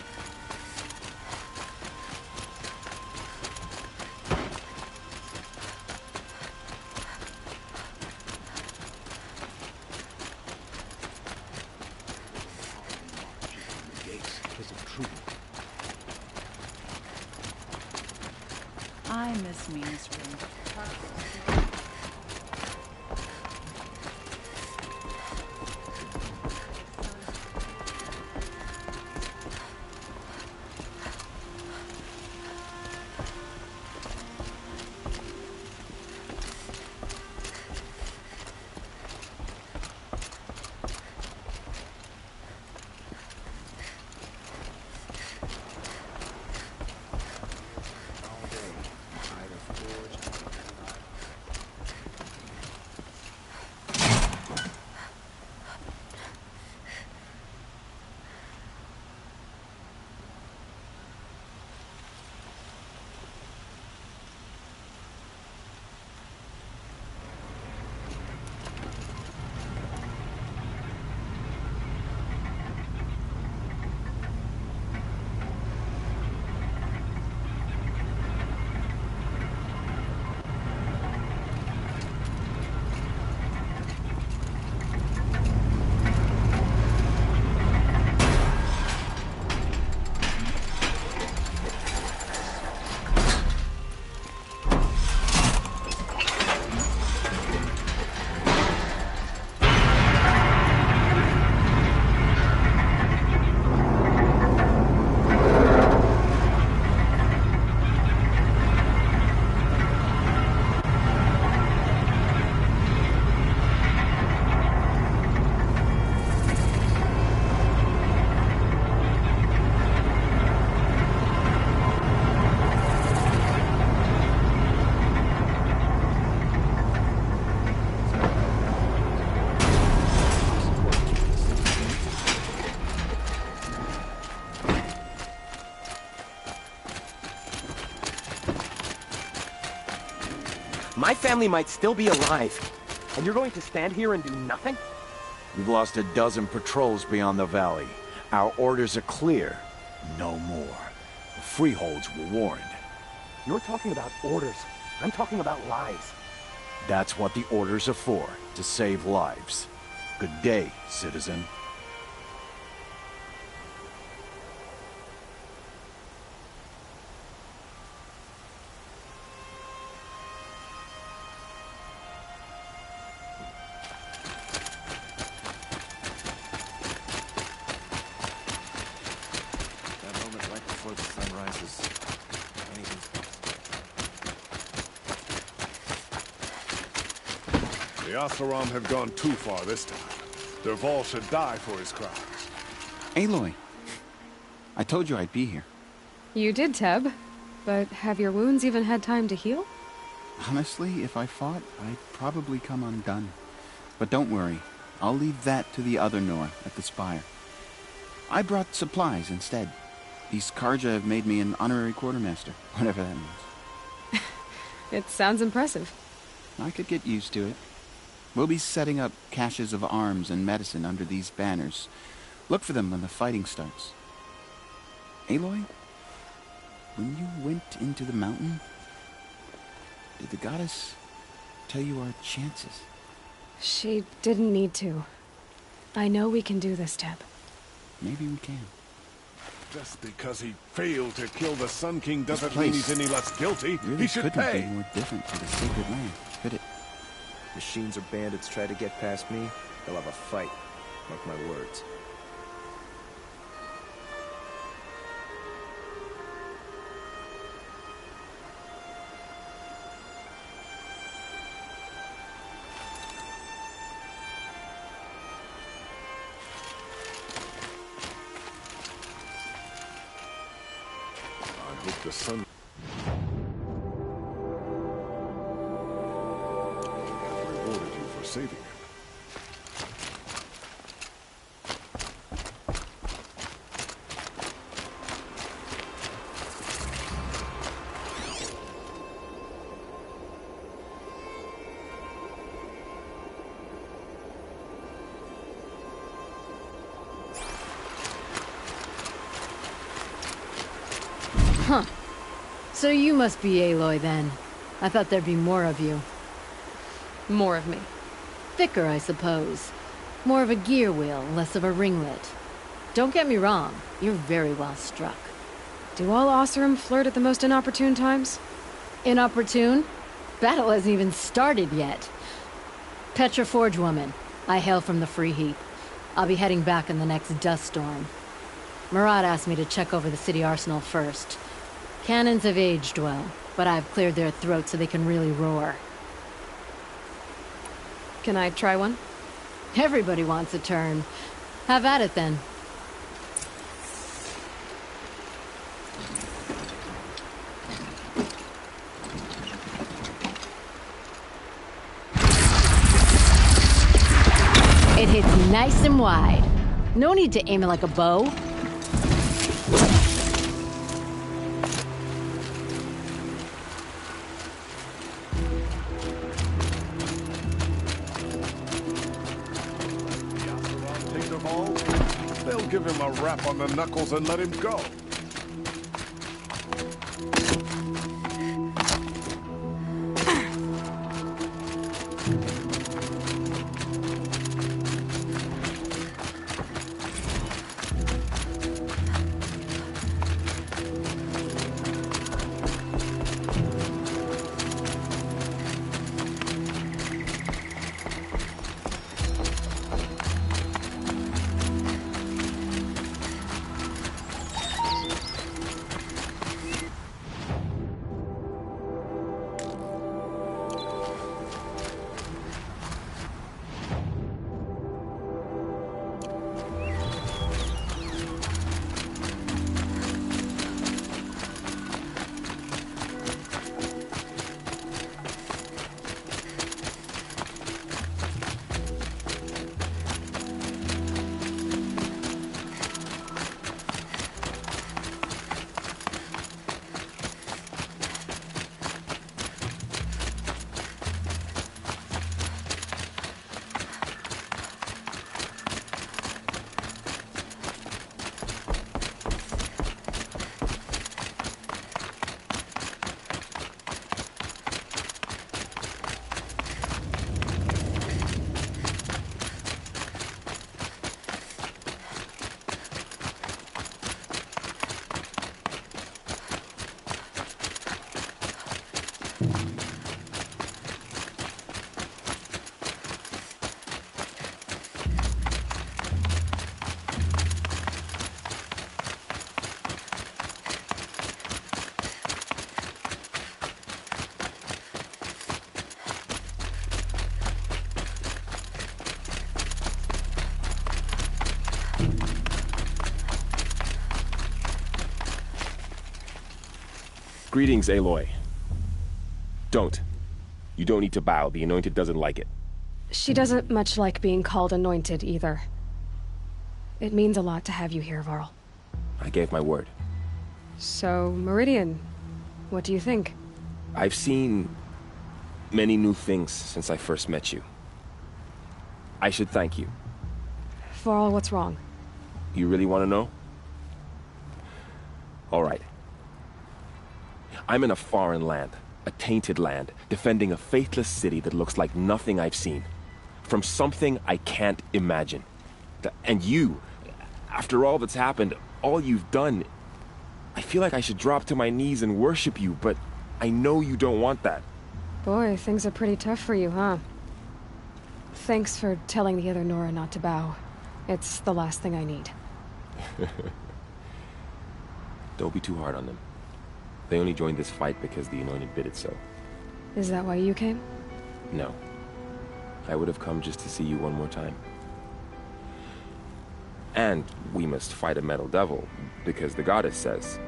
I miss Mean Spring. My family might still be alive, and you're going to stand here and do nothing? We've lost a dozen patrols beyond the valley. Our orders are clear. No more. The freeholds were warned. You're talking about orders. I'm talking about lives. That's what the orders are for, to save lives. Good day, citizen. The Oseram have gone too far this time. Dervahl should die for his crimes. Aloy, I told you I'd be here. You did, Teb. But have your wounds even had time to heal? Honestly, if I fought, I'd probably come undone. But don't worry. I'll leave that to the other Nora at the Spire. I brought supplies instead. These Karja have made me an honorary quartermaster, whatever that means. It sounds impressive. I could get used to it. We'll be setting up caches of arms and medicine under these banners. Look for them when the fighting starts. Aloy, when you went into the mountain, did the goddess tell you our chances? She didn't need to. I know we can do this, Teb. Maybe we can. Just because he failed to kill the Sun King doesn't place mean he's any less guilty. Really He should couldn't pay. be more different for the sacred land, could it? Machines or bandits try to get past me, they'll have a fight. Mark my words. I hope the sun... rewarded you for saving him. Huh. So you must be Aloy, then. I thought there'd be more of you. More of me. Thicker, I suppose. More of a gear wheel, less of a ringlet. Don't get me wrong, you're very well struck. Do all Oseram flirt at the most inopportune times? Inopportune? Battle hasn't even started yet. Petra Forge woman. I hail from the Free Heap. I'll be heading back in the next dust storm. Murad asked me to check over the city arsenal first. Cannons have aged well, but I've cleared their throats so they can really roar. Can I try one? Everybody wants a turn. Have at it, then. It hits nice and wide. No need to aim it like a bow. Take the ball. They'll give him a rap on the knuckles and let him go. Greetings, Aloy. Don't. You don't need to bow. The Anointed doesn't like it. She doesn't much like being called Anointed, either. It means a lot to have you here, Varl. I gave my word. So, Meridian, what do you think? I've seen many new things since I first met you. I should thank you. Varl, what's wrong? You really want to know? All right. I'm in a foreign land, a tainted land, defending a faithless city that looks like nothing I've seen. From something I can't imagine. And you, after all that's happened, all you've done, I feel like I should drop to my knees and worship you, but I know you don't want that. Boy, things are pretty tough for you, huh? Thanks for telling the other Nora not to bow. It's the last thing I need. Don't be too hard on them. They only joined this fight because the Anointed bid it so. Is that why you came? No. I would have come just to see you one more time. And we must fight a metal devil, because the goddess says.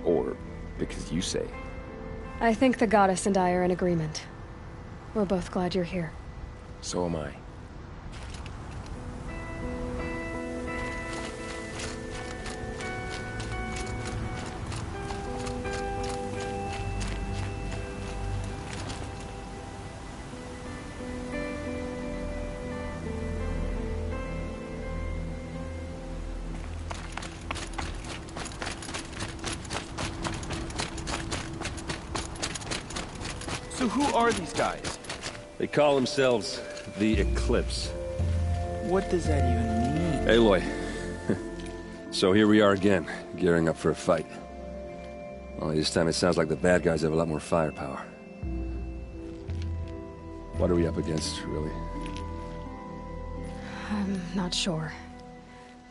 Or because you say. I think the goddess and I are in agreement. We're both glad you're here. So am I. So who are these guys? They call themselves the Eclipse. What does that even mean? Aloy. So here we are again, gearing up for a fight. Only this time it sounds like the bad guys have a lot more firepower. What are we up against, really? I'm not sure.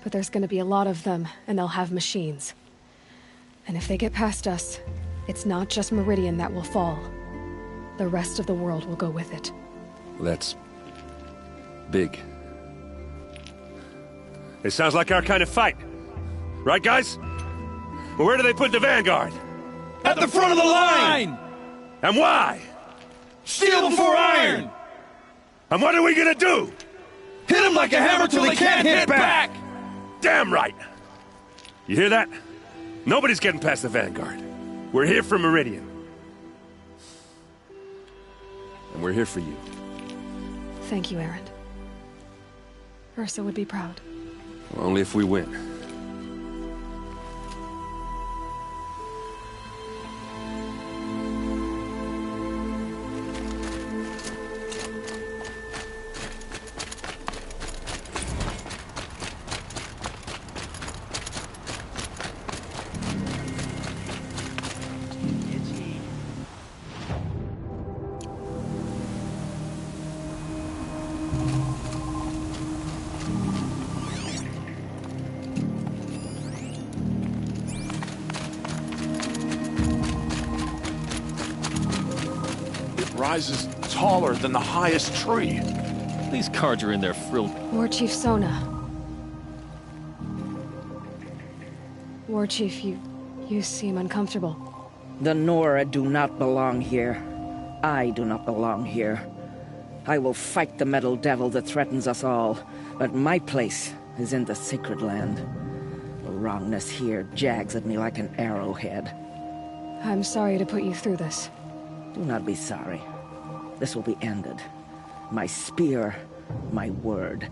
But there's gonna be a lot of them, and they'll have machines. And if they get past us, it's not just Meridian that will fall. The rest of the world will go with it. That's big. It sounds like our kind of fight. Right, guys? Well, where do they put the Vanguard? At the front of the line! And why? Steel before iron! And what are we gonna do? Hit them like a hammer till they can't hit back! Damn right! You hear that? Nobody's getting past the Vanguard. We're here for Meridian. And we're here for you. Thank you, Erend. Ursa would be proud. Only if we win. Rises taller than the highest tree. These cards are in there frill. War Chief Sona. War Chief, you seem uncomfortable. The Nora do not belong here. I do not belong here. I will fight the metal devil that threatens us all, but my place is in the sacred land. The wrongness here jags at me like an arrowhead. I'm sorry to put you through this. Do not be sorry. This will be ended. My spear, my word.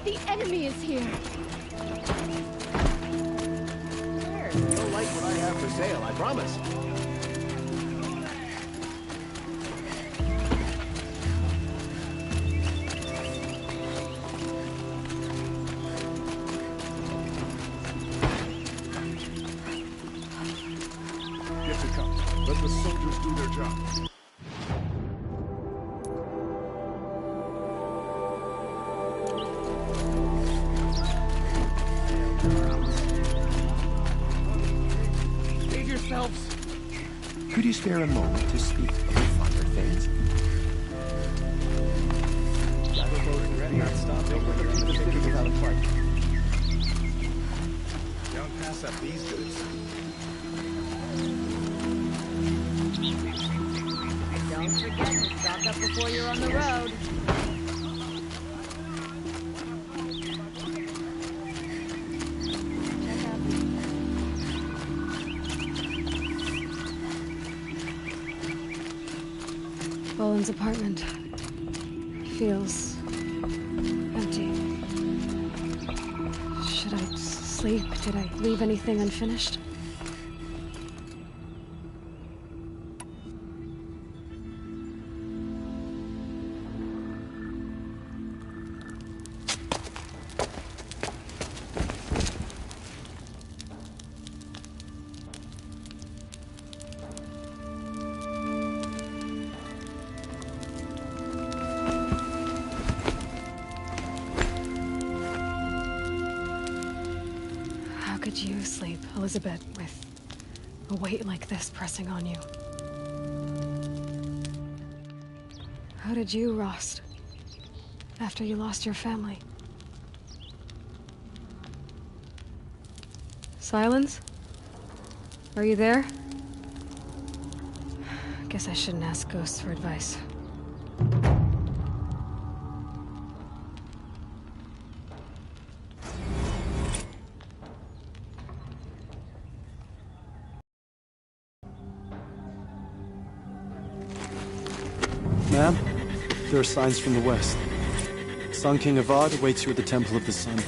The enemy is here! You'll like what I have for sale, I promise. Get to come. Let the soldiers do their job. Save yourselves. Could you spare a moment to speak of the finer things? Don't pass up these goods. Don't forget to stock up before you're on the road. Boland's apartment feels empty. Should I sleep? Did I leave anything unfinished? How could you sleep, Elizabeth, with a weight like this pressing on you? How did you, Rost, after you lost your family? Silence? Are you there? Guess I shouldn't ask ghosts for advice. Ma'am, there are signs from the west. Sun King Avad awaits you at the Temple of the Sun.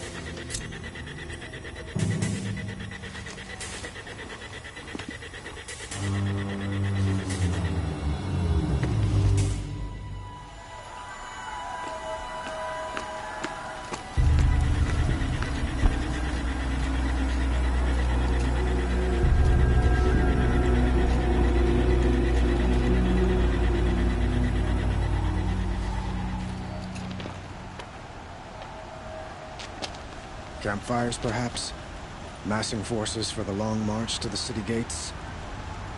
Campfires, perhaps? Massing forces for the long march to the city gates?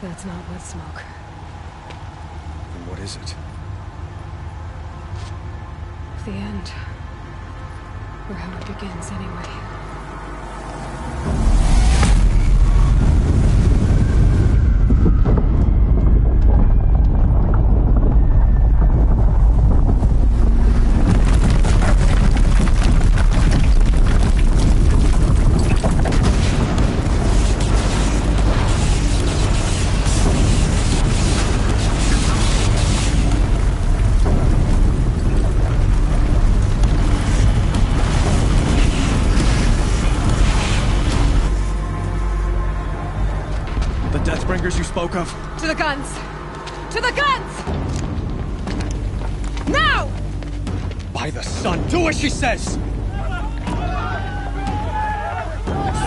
That's not wood smoke. Then what is it? The end. Or how it begins, anyway. You spoke of? To the guns! To the guns! Now! By the sun, do as she says!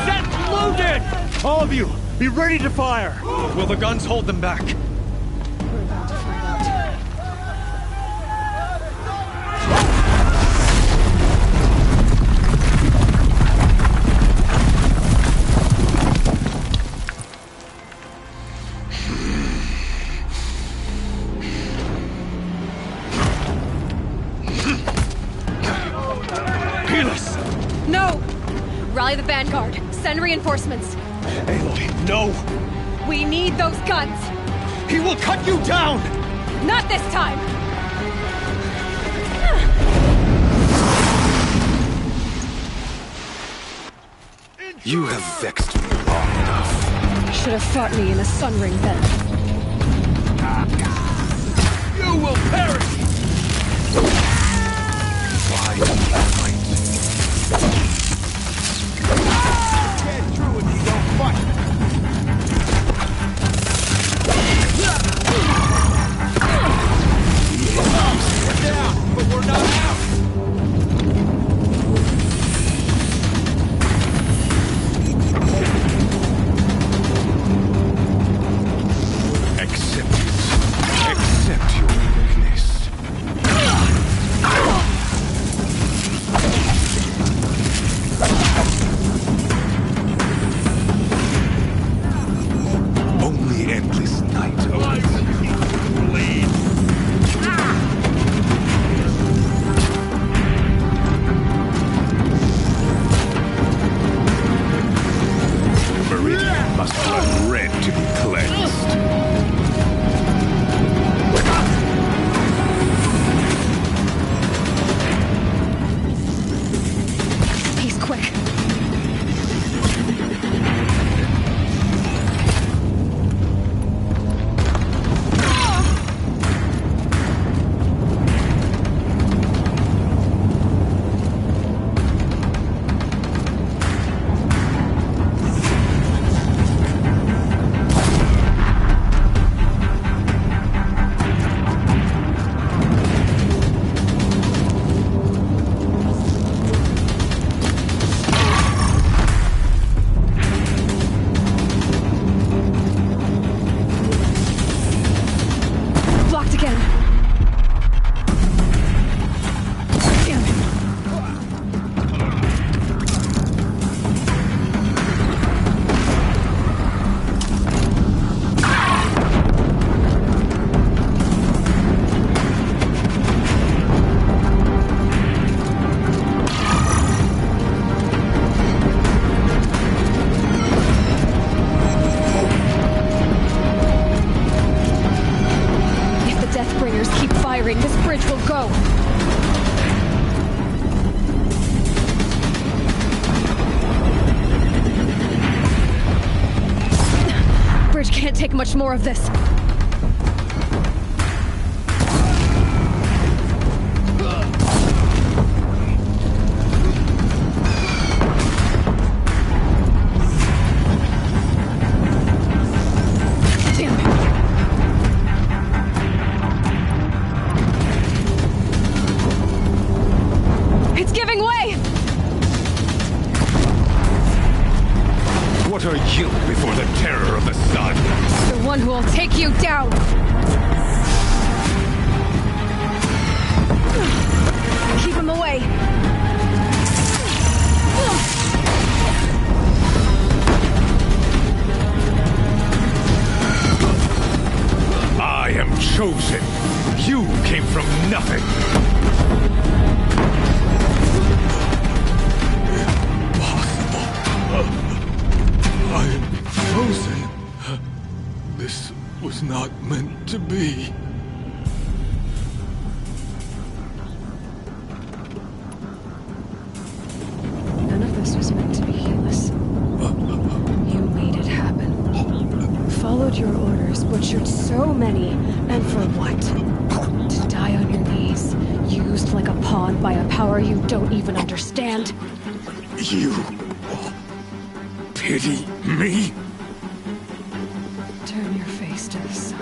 Set loaded! All of you, be ready to fire! Will the guns hold them back? We're about to find out. No! Rally the vanguard. Send reinforcements. Aloy, no! We need those guns! He will cut you down! Not this time! You have vexed me long enough. Should have fought me in a sun ring then. You will perish! Why do you fight? take much more of this. It's giving way! What are you before the terror of the sun? The one who will take you down! Keep him away! I am chosen. You came from nothing. I am frozen. This was not meant to be. None of this was meant to be, Helis. You made it happen. Followed your orders, butchered so many, and for what? To die on your knees, used like a pawn by a power you don't even understand? You pity me? Turn your face to the sun.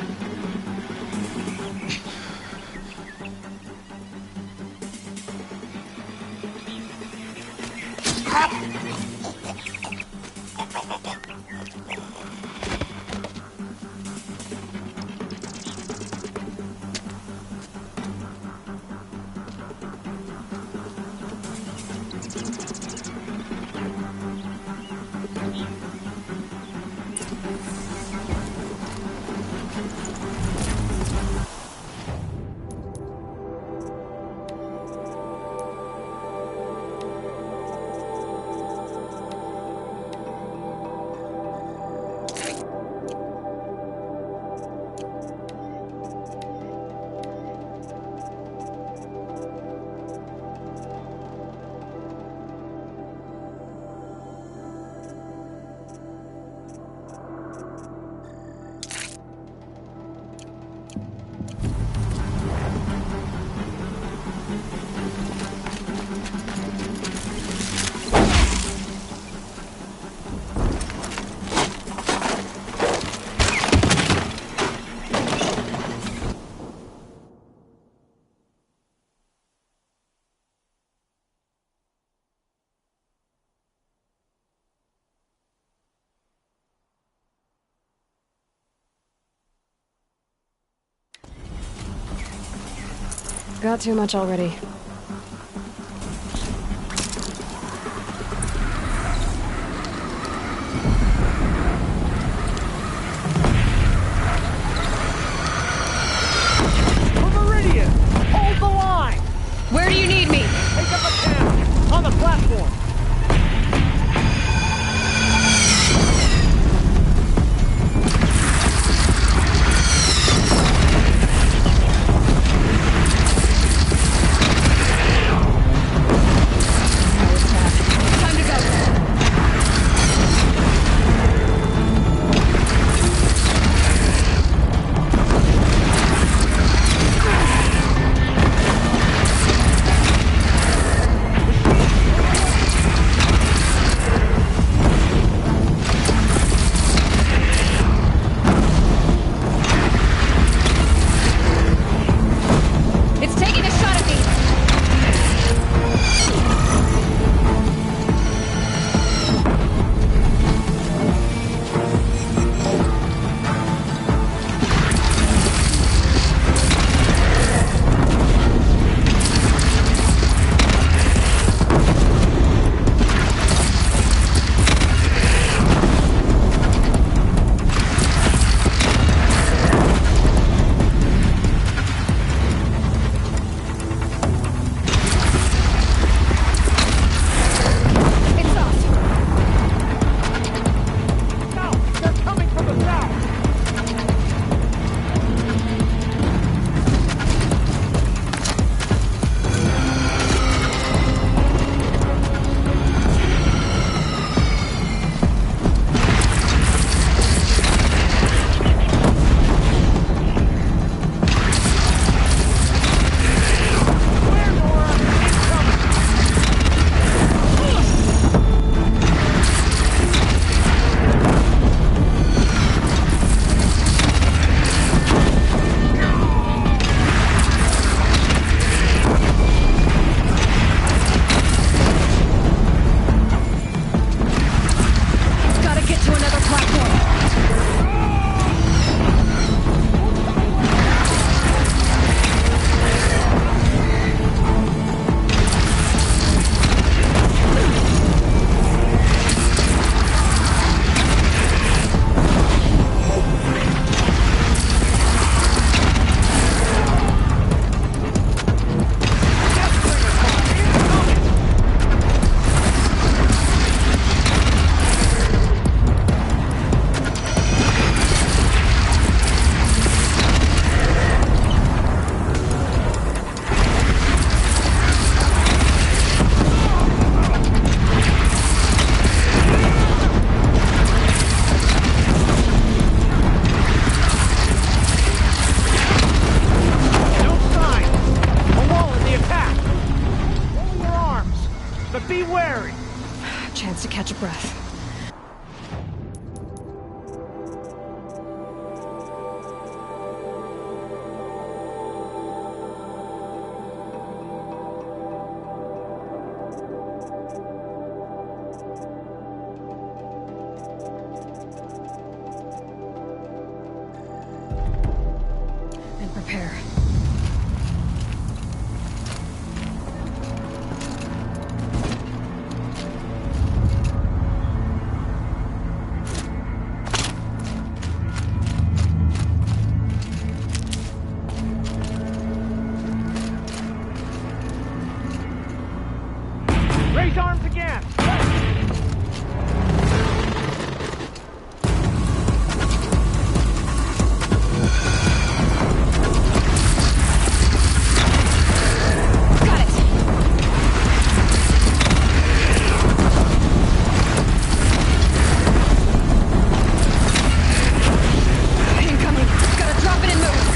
Got too much already. Meridian! Hold the line! Where do you need me? Take up a camp! On the platform! but be wary. Chance to catch a breath. And prepare. Raise arms again. Incoming. Gotta drop it in move.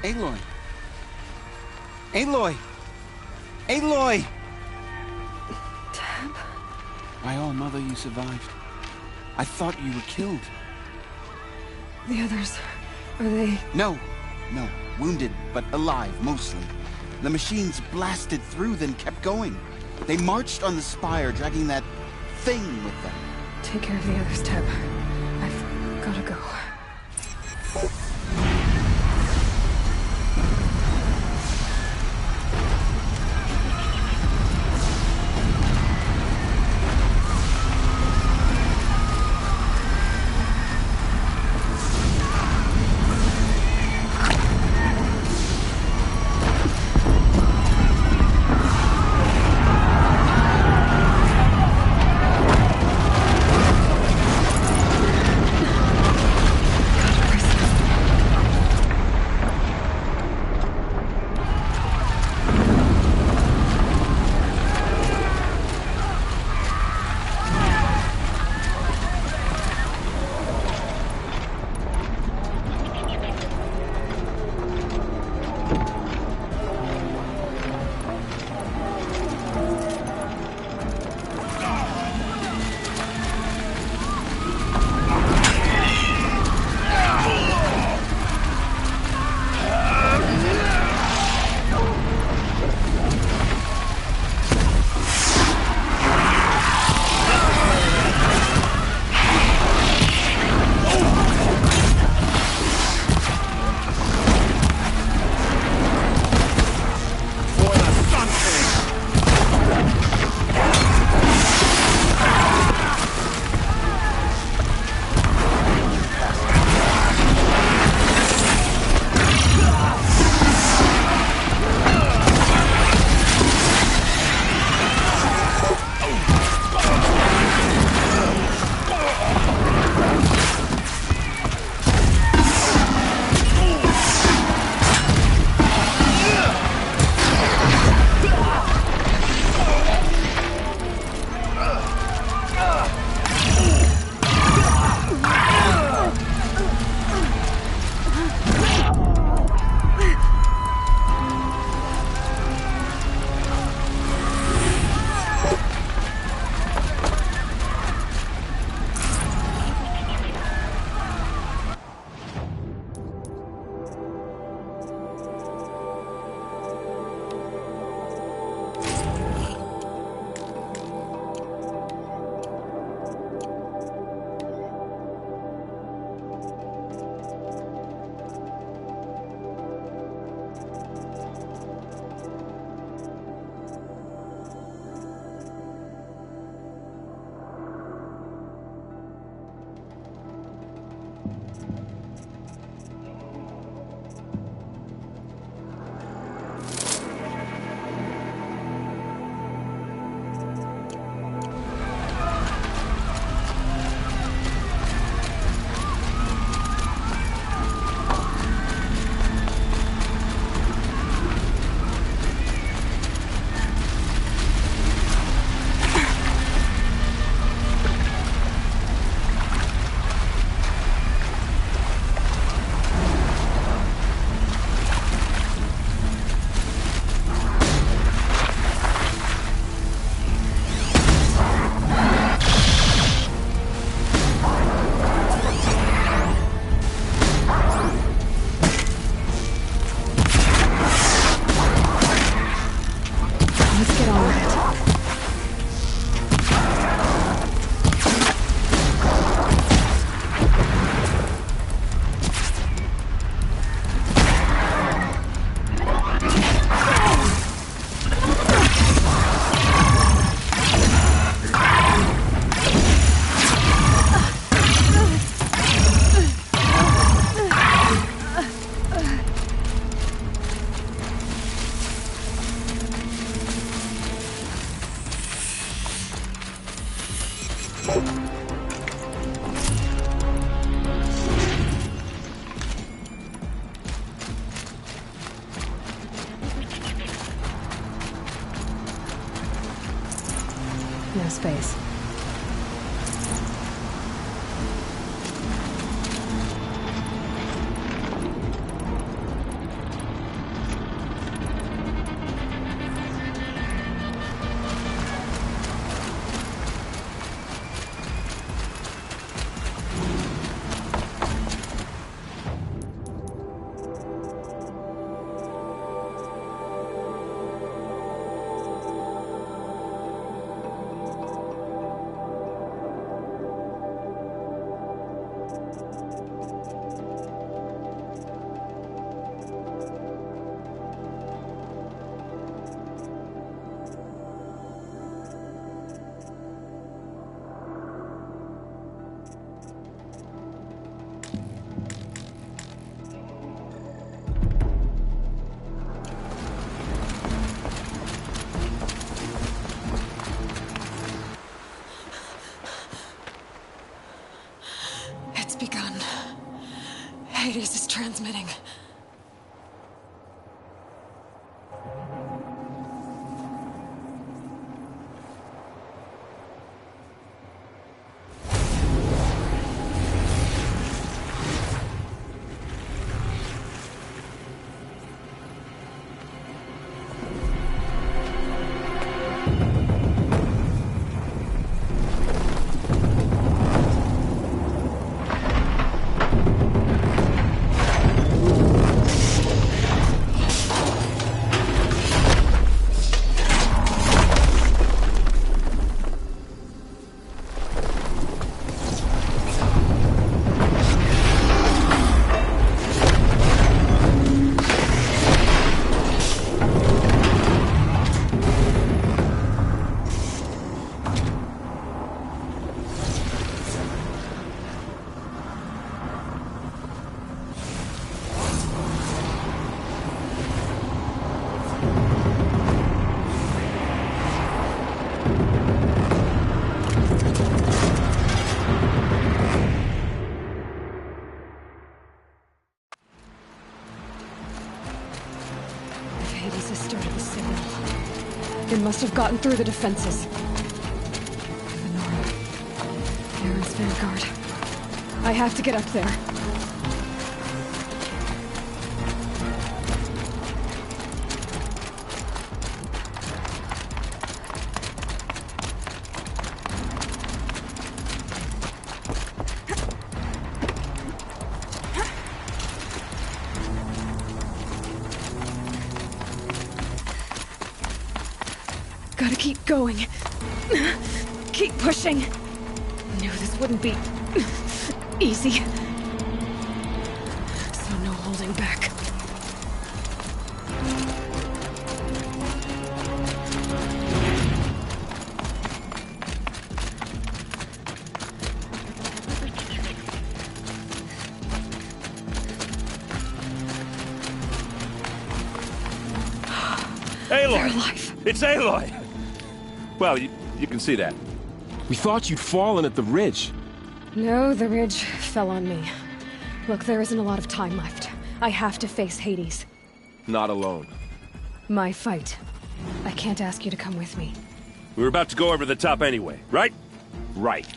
Aloy! Aloy! Aloy! Tab? By all, Mother, you survived. I thought you were killed. The others, are they... No. Wounded, but alive, mostly. The machines blasted through, then kept going. They marched on the spire, dragging that thing with them. Take care of the others, Tab. I've gotta go. No space. begun. Hades is transmitting. It must have gotten through the defenses. The Nora. Aaron's vanguard. I have to get up there. Gotta keep going. Keep pushing. Knew this wouldn't be easy. So no holding back. Aloy! They're alive. It's Aloy! Well, you can see that. We thought you'd fallen at the ridge. No, the ridge fell on me. Look, there isn't a lot of time left. I have to face Hades. Not alone. My fight. I can't ask you to come with me. We were about to go over the top anyway, right? Right.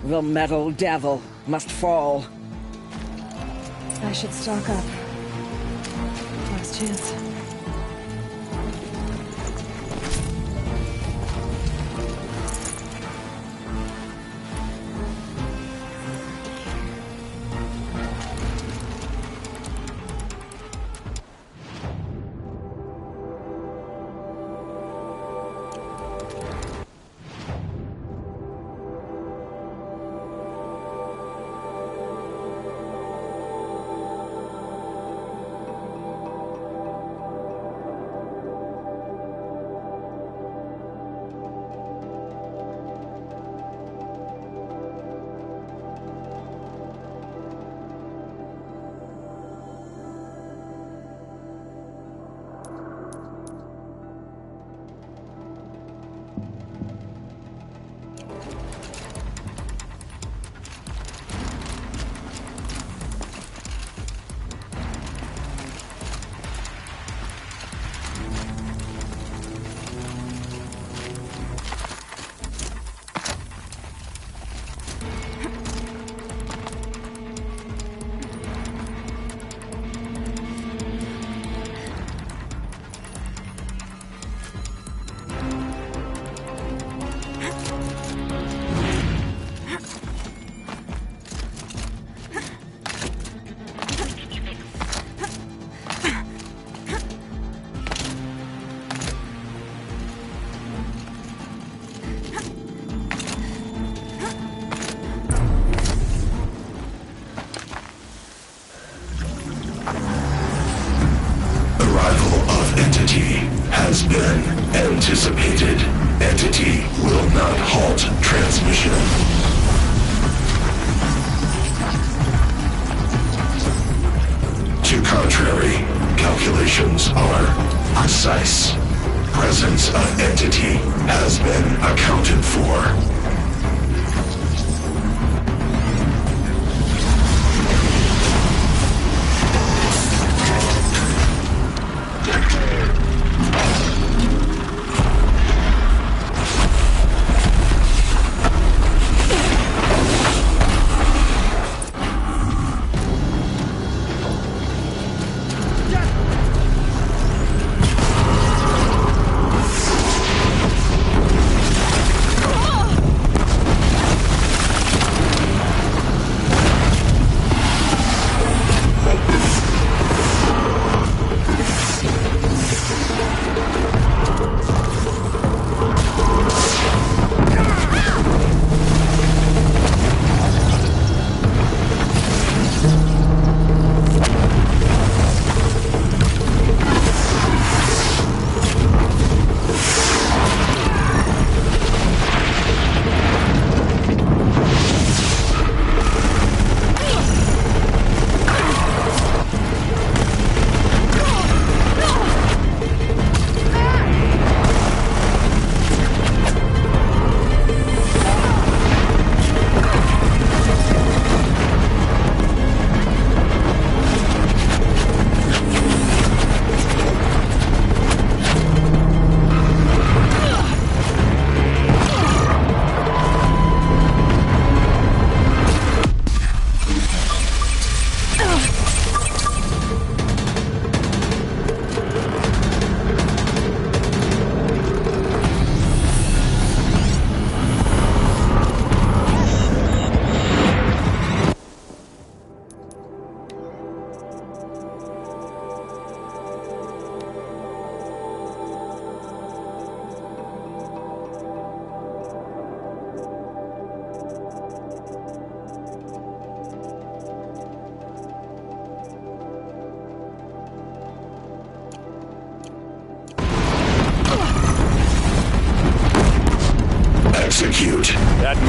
The metal devil must fall. I should stock up. Last chance. Has been anticipated. Entity will not halt transmission. To contrary, calculations are precise. Presence of entity has been accounted for.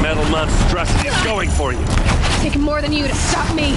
metal monstrosity is going for you. Take more than you to stop me.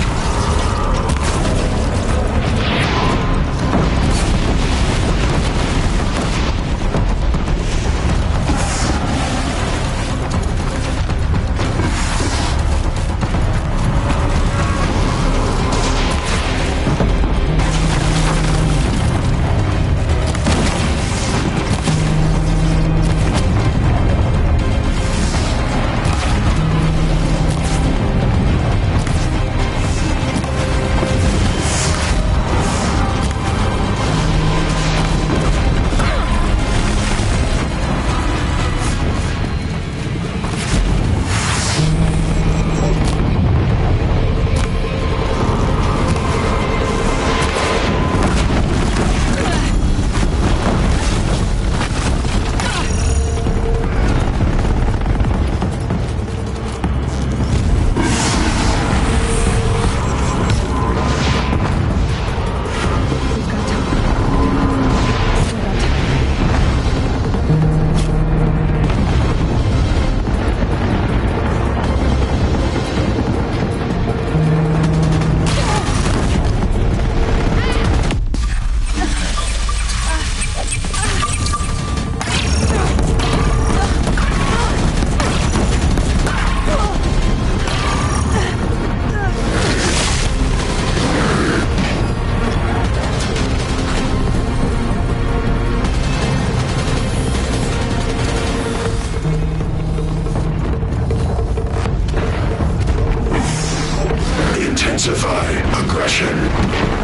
Intensify aggression.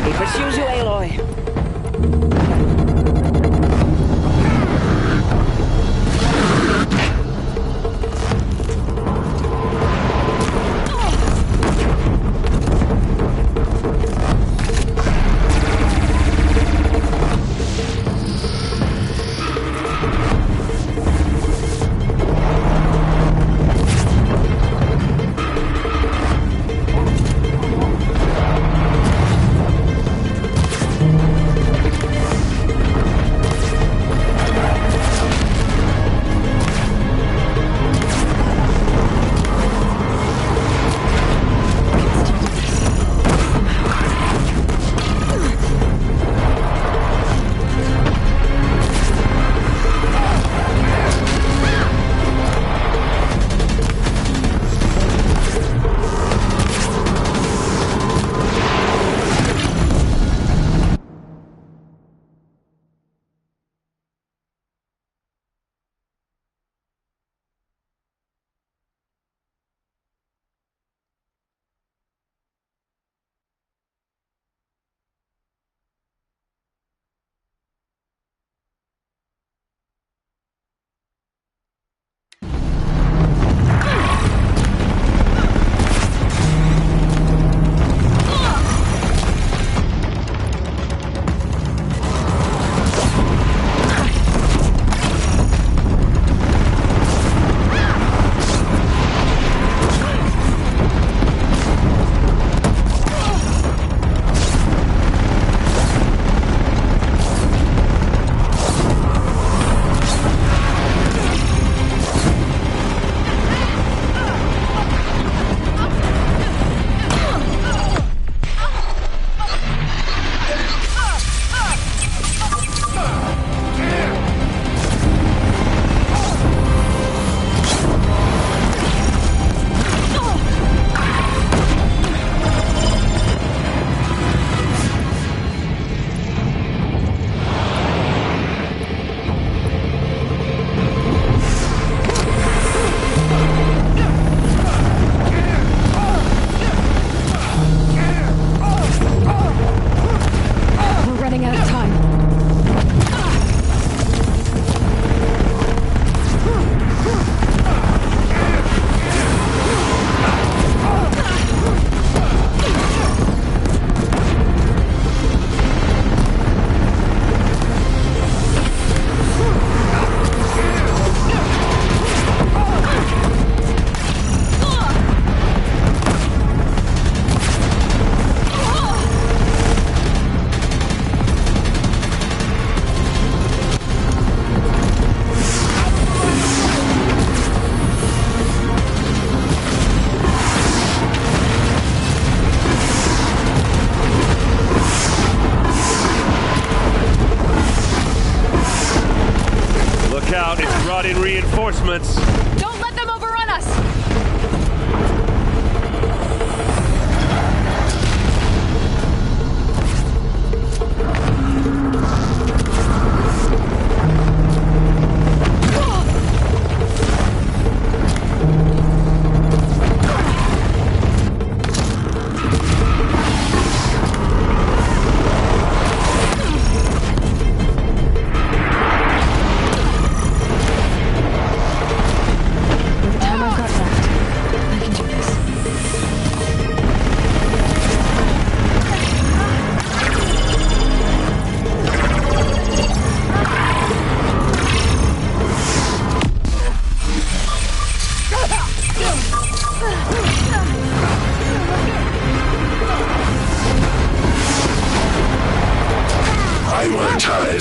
He pursues you, Aloy.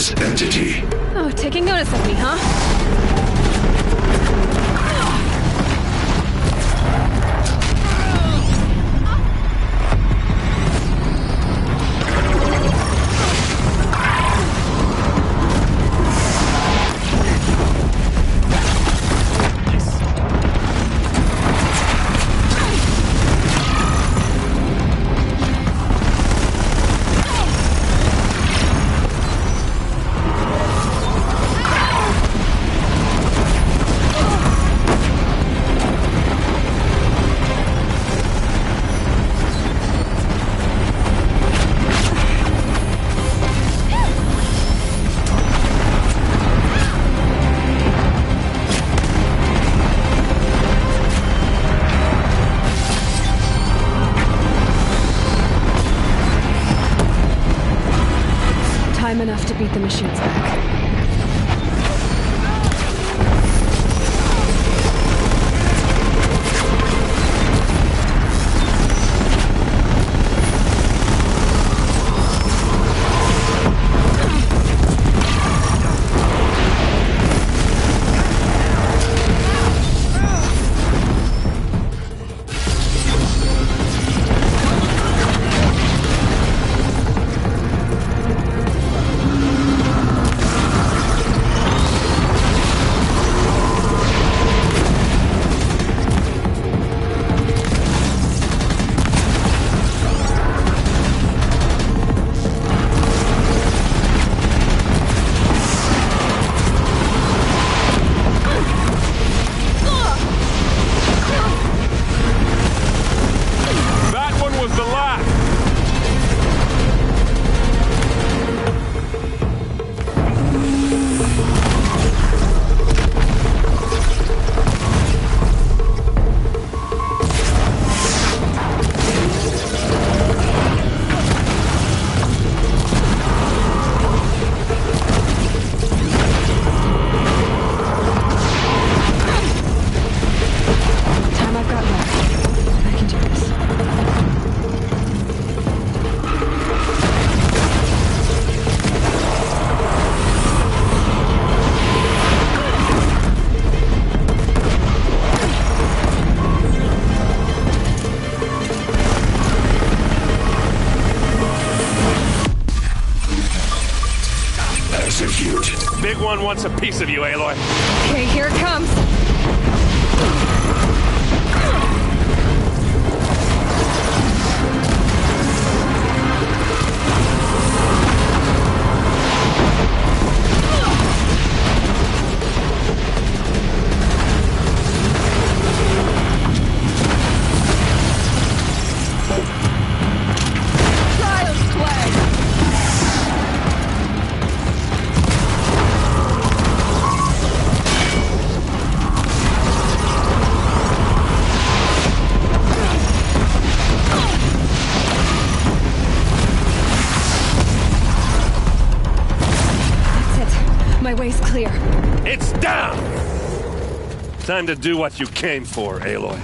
this entity. Oh, taking notice of me, huh? Time enough to beat the machines back. Big one wants a piece of you, Aloy. Okay, here it comes. My way's clear. It's down! Time to do what you came for, Aloy.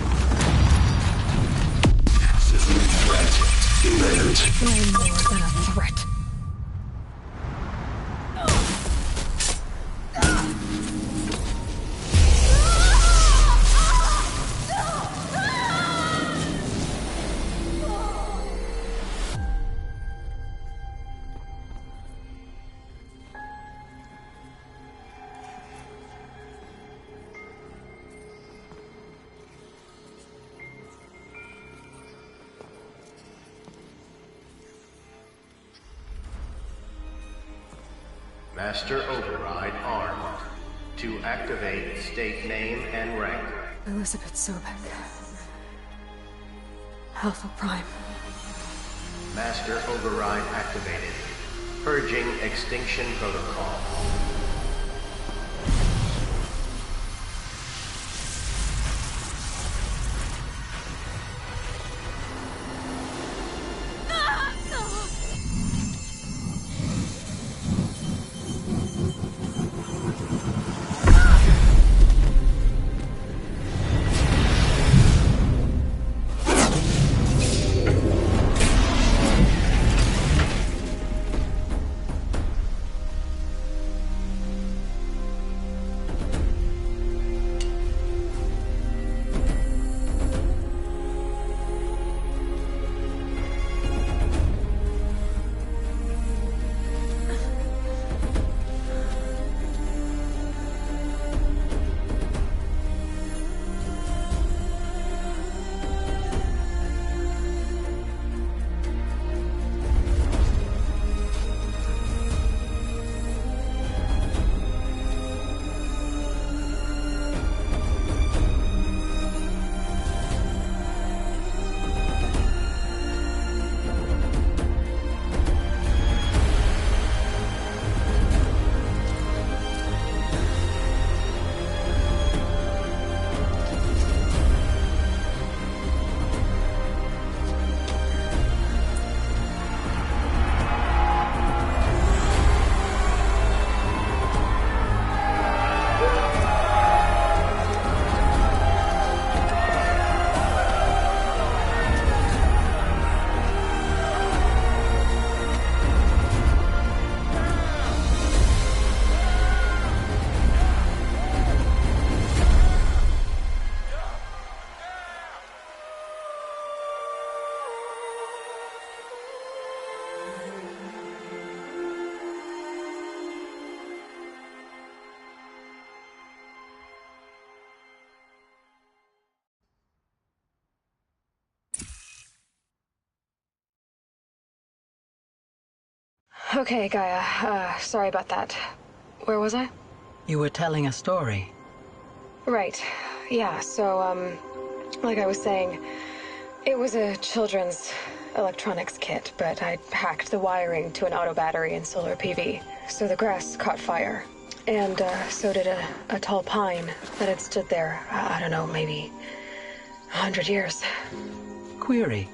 Threat imminent. No more than a threat. Master Override armed. To activate, state name and rank. Elizabeth Sobek. Alpha Prime. Master Override activated. Purging Extinction Protocol. Okay, Gaia. Sorry about that. Where was I? You were telling a story. Right. Yeah, so, like I was saying, it was a children's electronics kit, but I hacked the wiring to an auto battery and solar PV. So the grass caught fire. And, so did a tall pine that had stood there, I don't know, maybe 100 years. Query.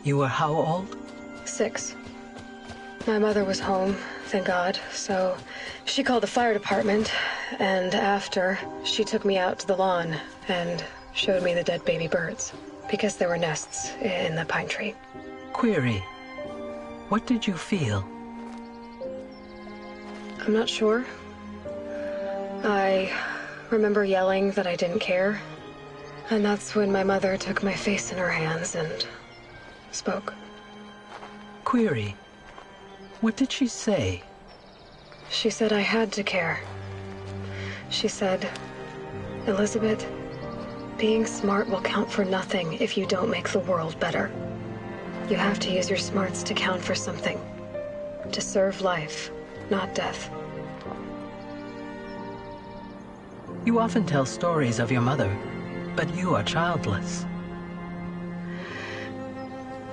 You were how old? 6. My mother was home, thank God, so she called the fire department, and after, she took me out to the lawn and showed me the dead baby birds, because there were nests in the pine tree. Query. What did you feel? I'm not sure. I remember yelling that I didn't care, and that's when my mother took my face in her hands and spoke. Query. What did she say? She said I had to care. She said, Elizabeth, being smart will count for nothing if you don't make the world better. You have to use your smarts to count for something. To serve life, not death. You often tell stories of your mother, but you are childless.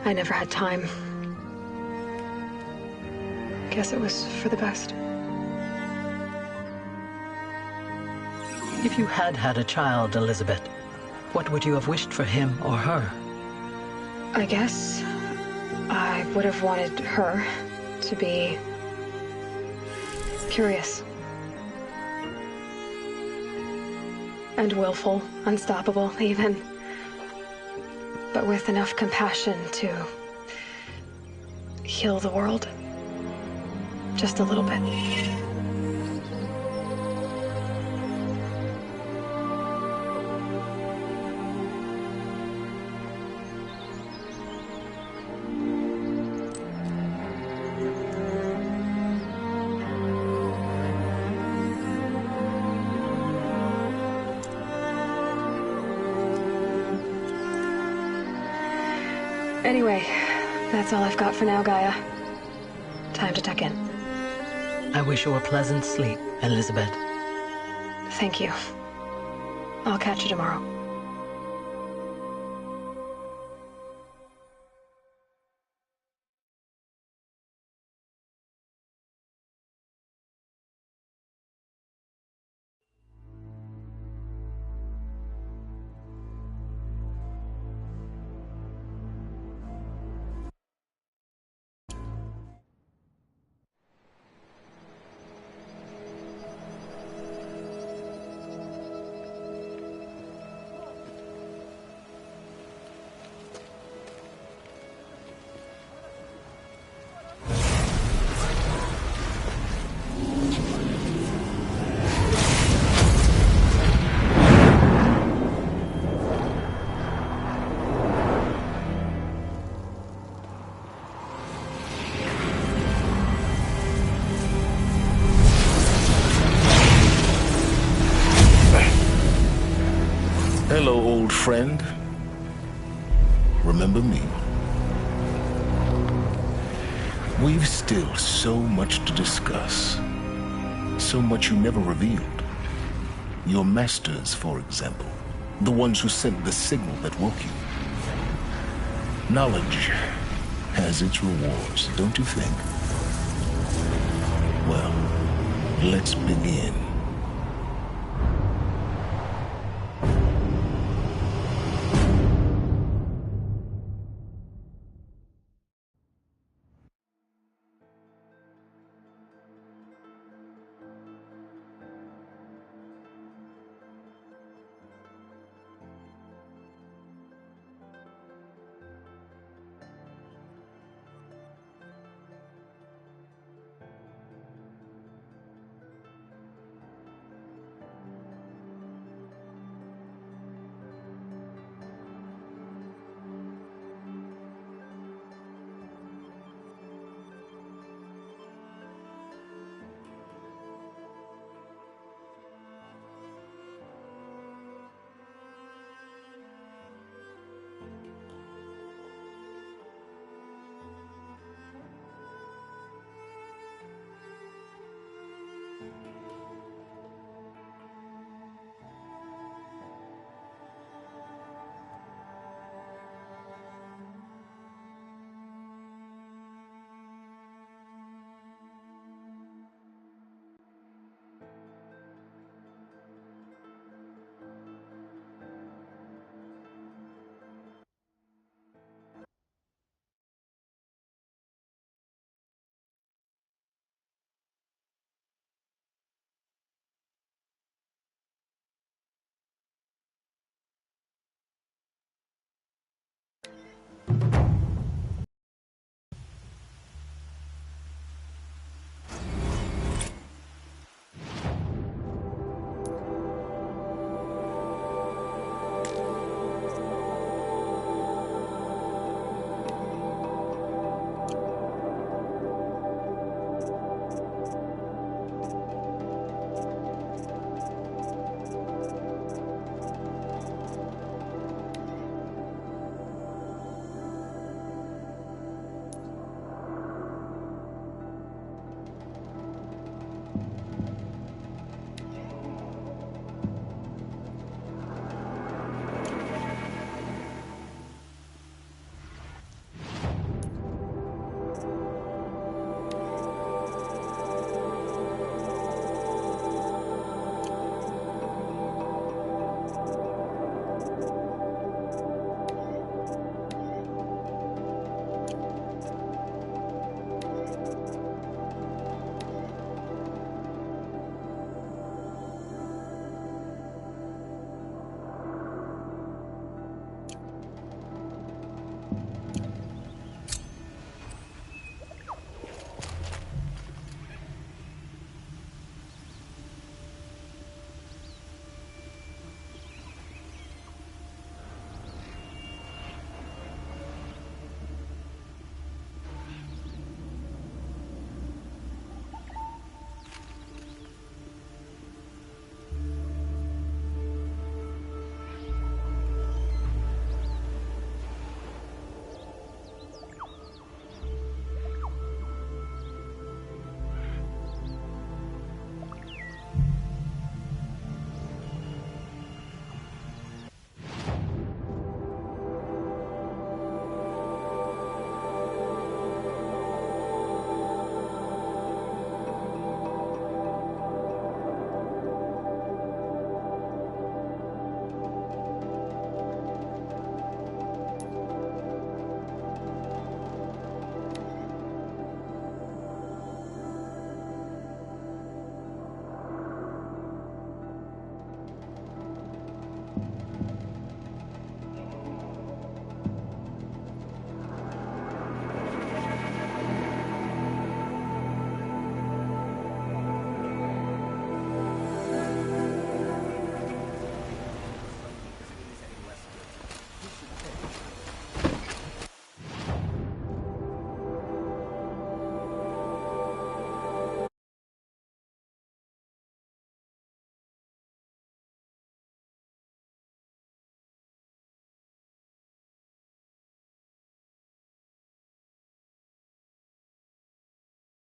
I never had time. Guess it was for the best. If you had had a child, Elizabeth, what would you have wished for him or her? I guess I would have wanted her to be curious. And willful, unstoppable, even. But with enough compassion to heal the world. Just a little bit. Anyway, that's all I've got for now, Gaia. Time to tuck in. I wish you a pleasant sleep, Elizabeth. Thank you. I'll catch you tomorrow. Hello, old friend. Remember me? We've still so much to discuss. So much you never revealed. Your masters, for example. The ones who sent the signal that woke you. Knowledge has its rewards, don't you think? Well, let's begin.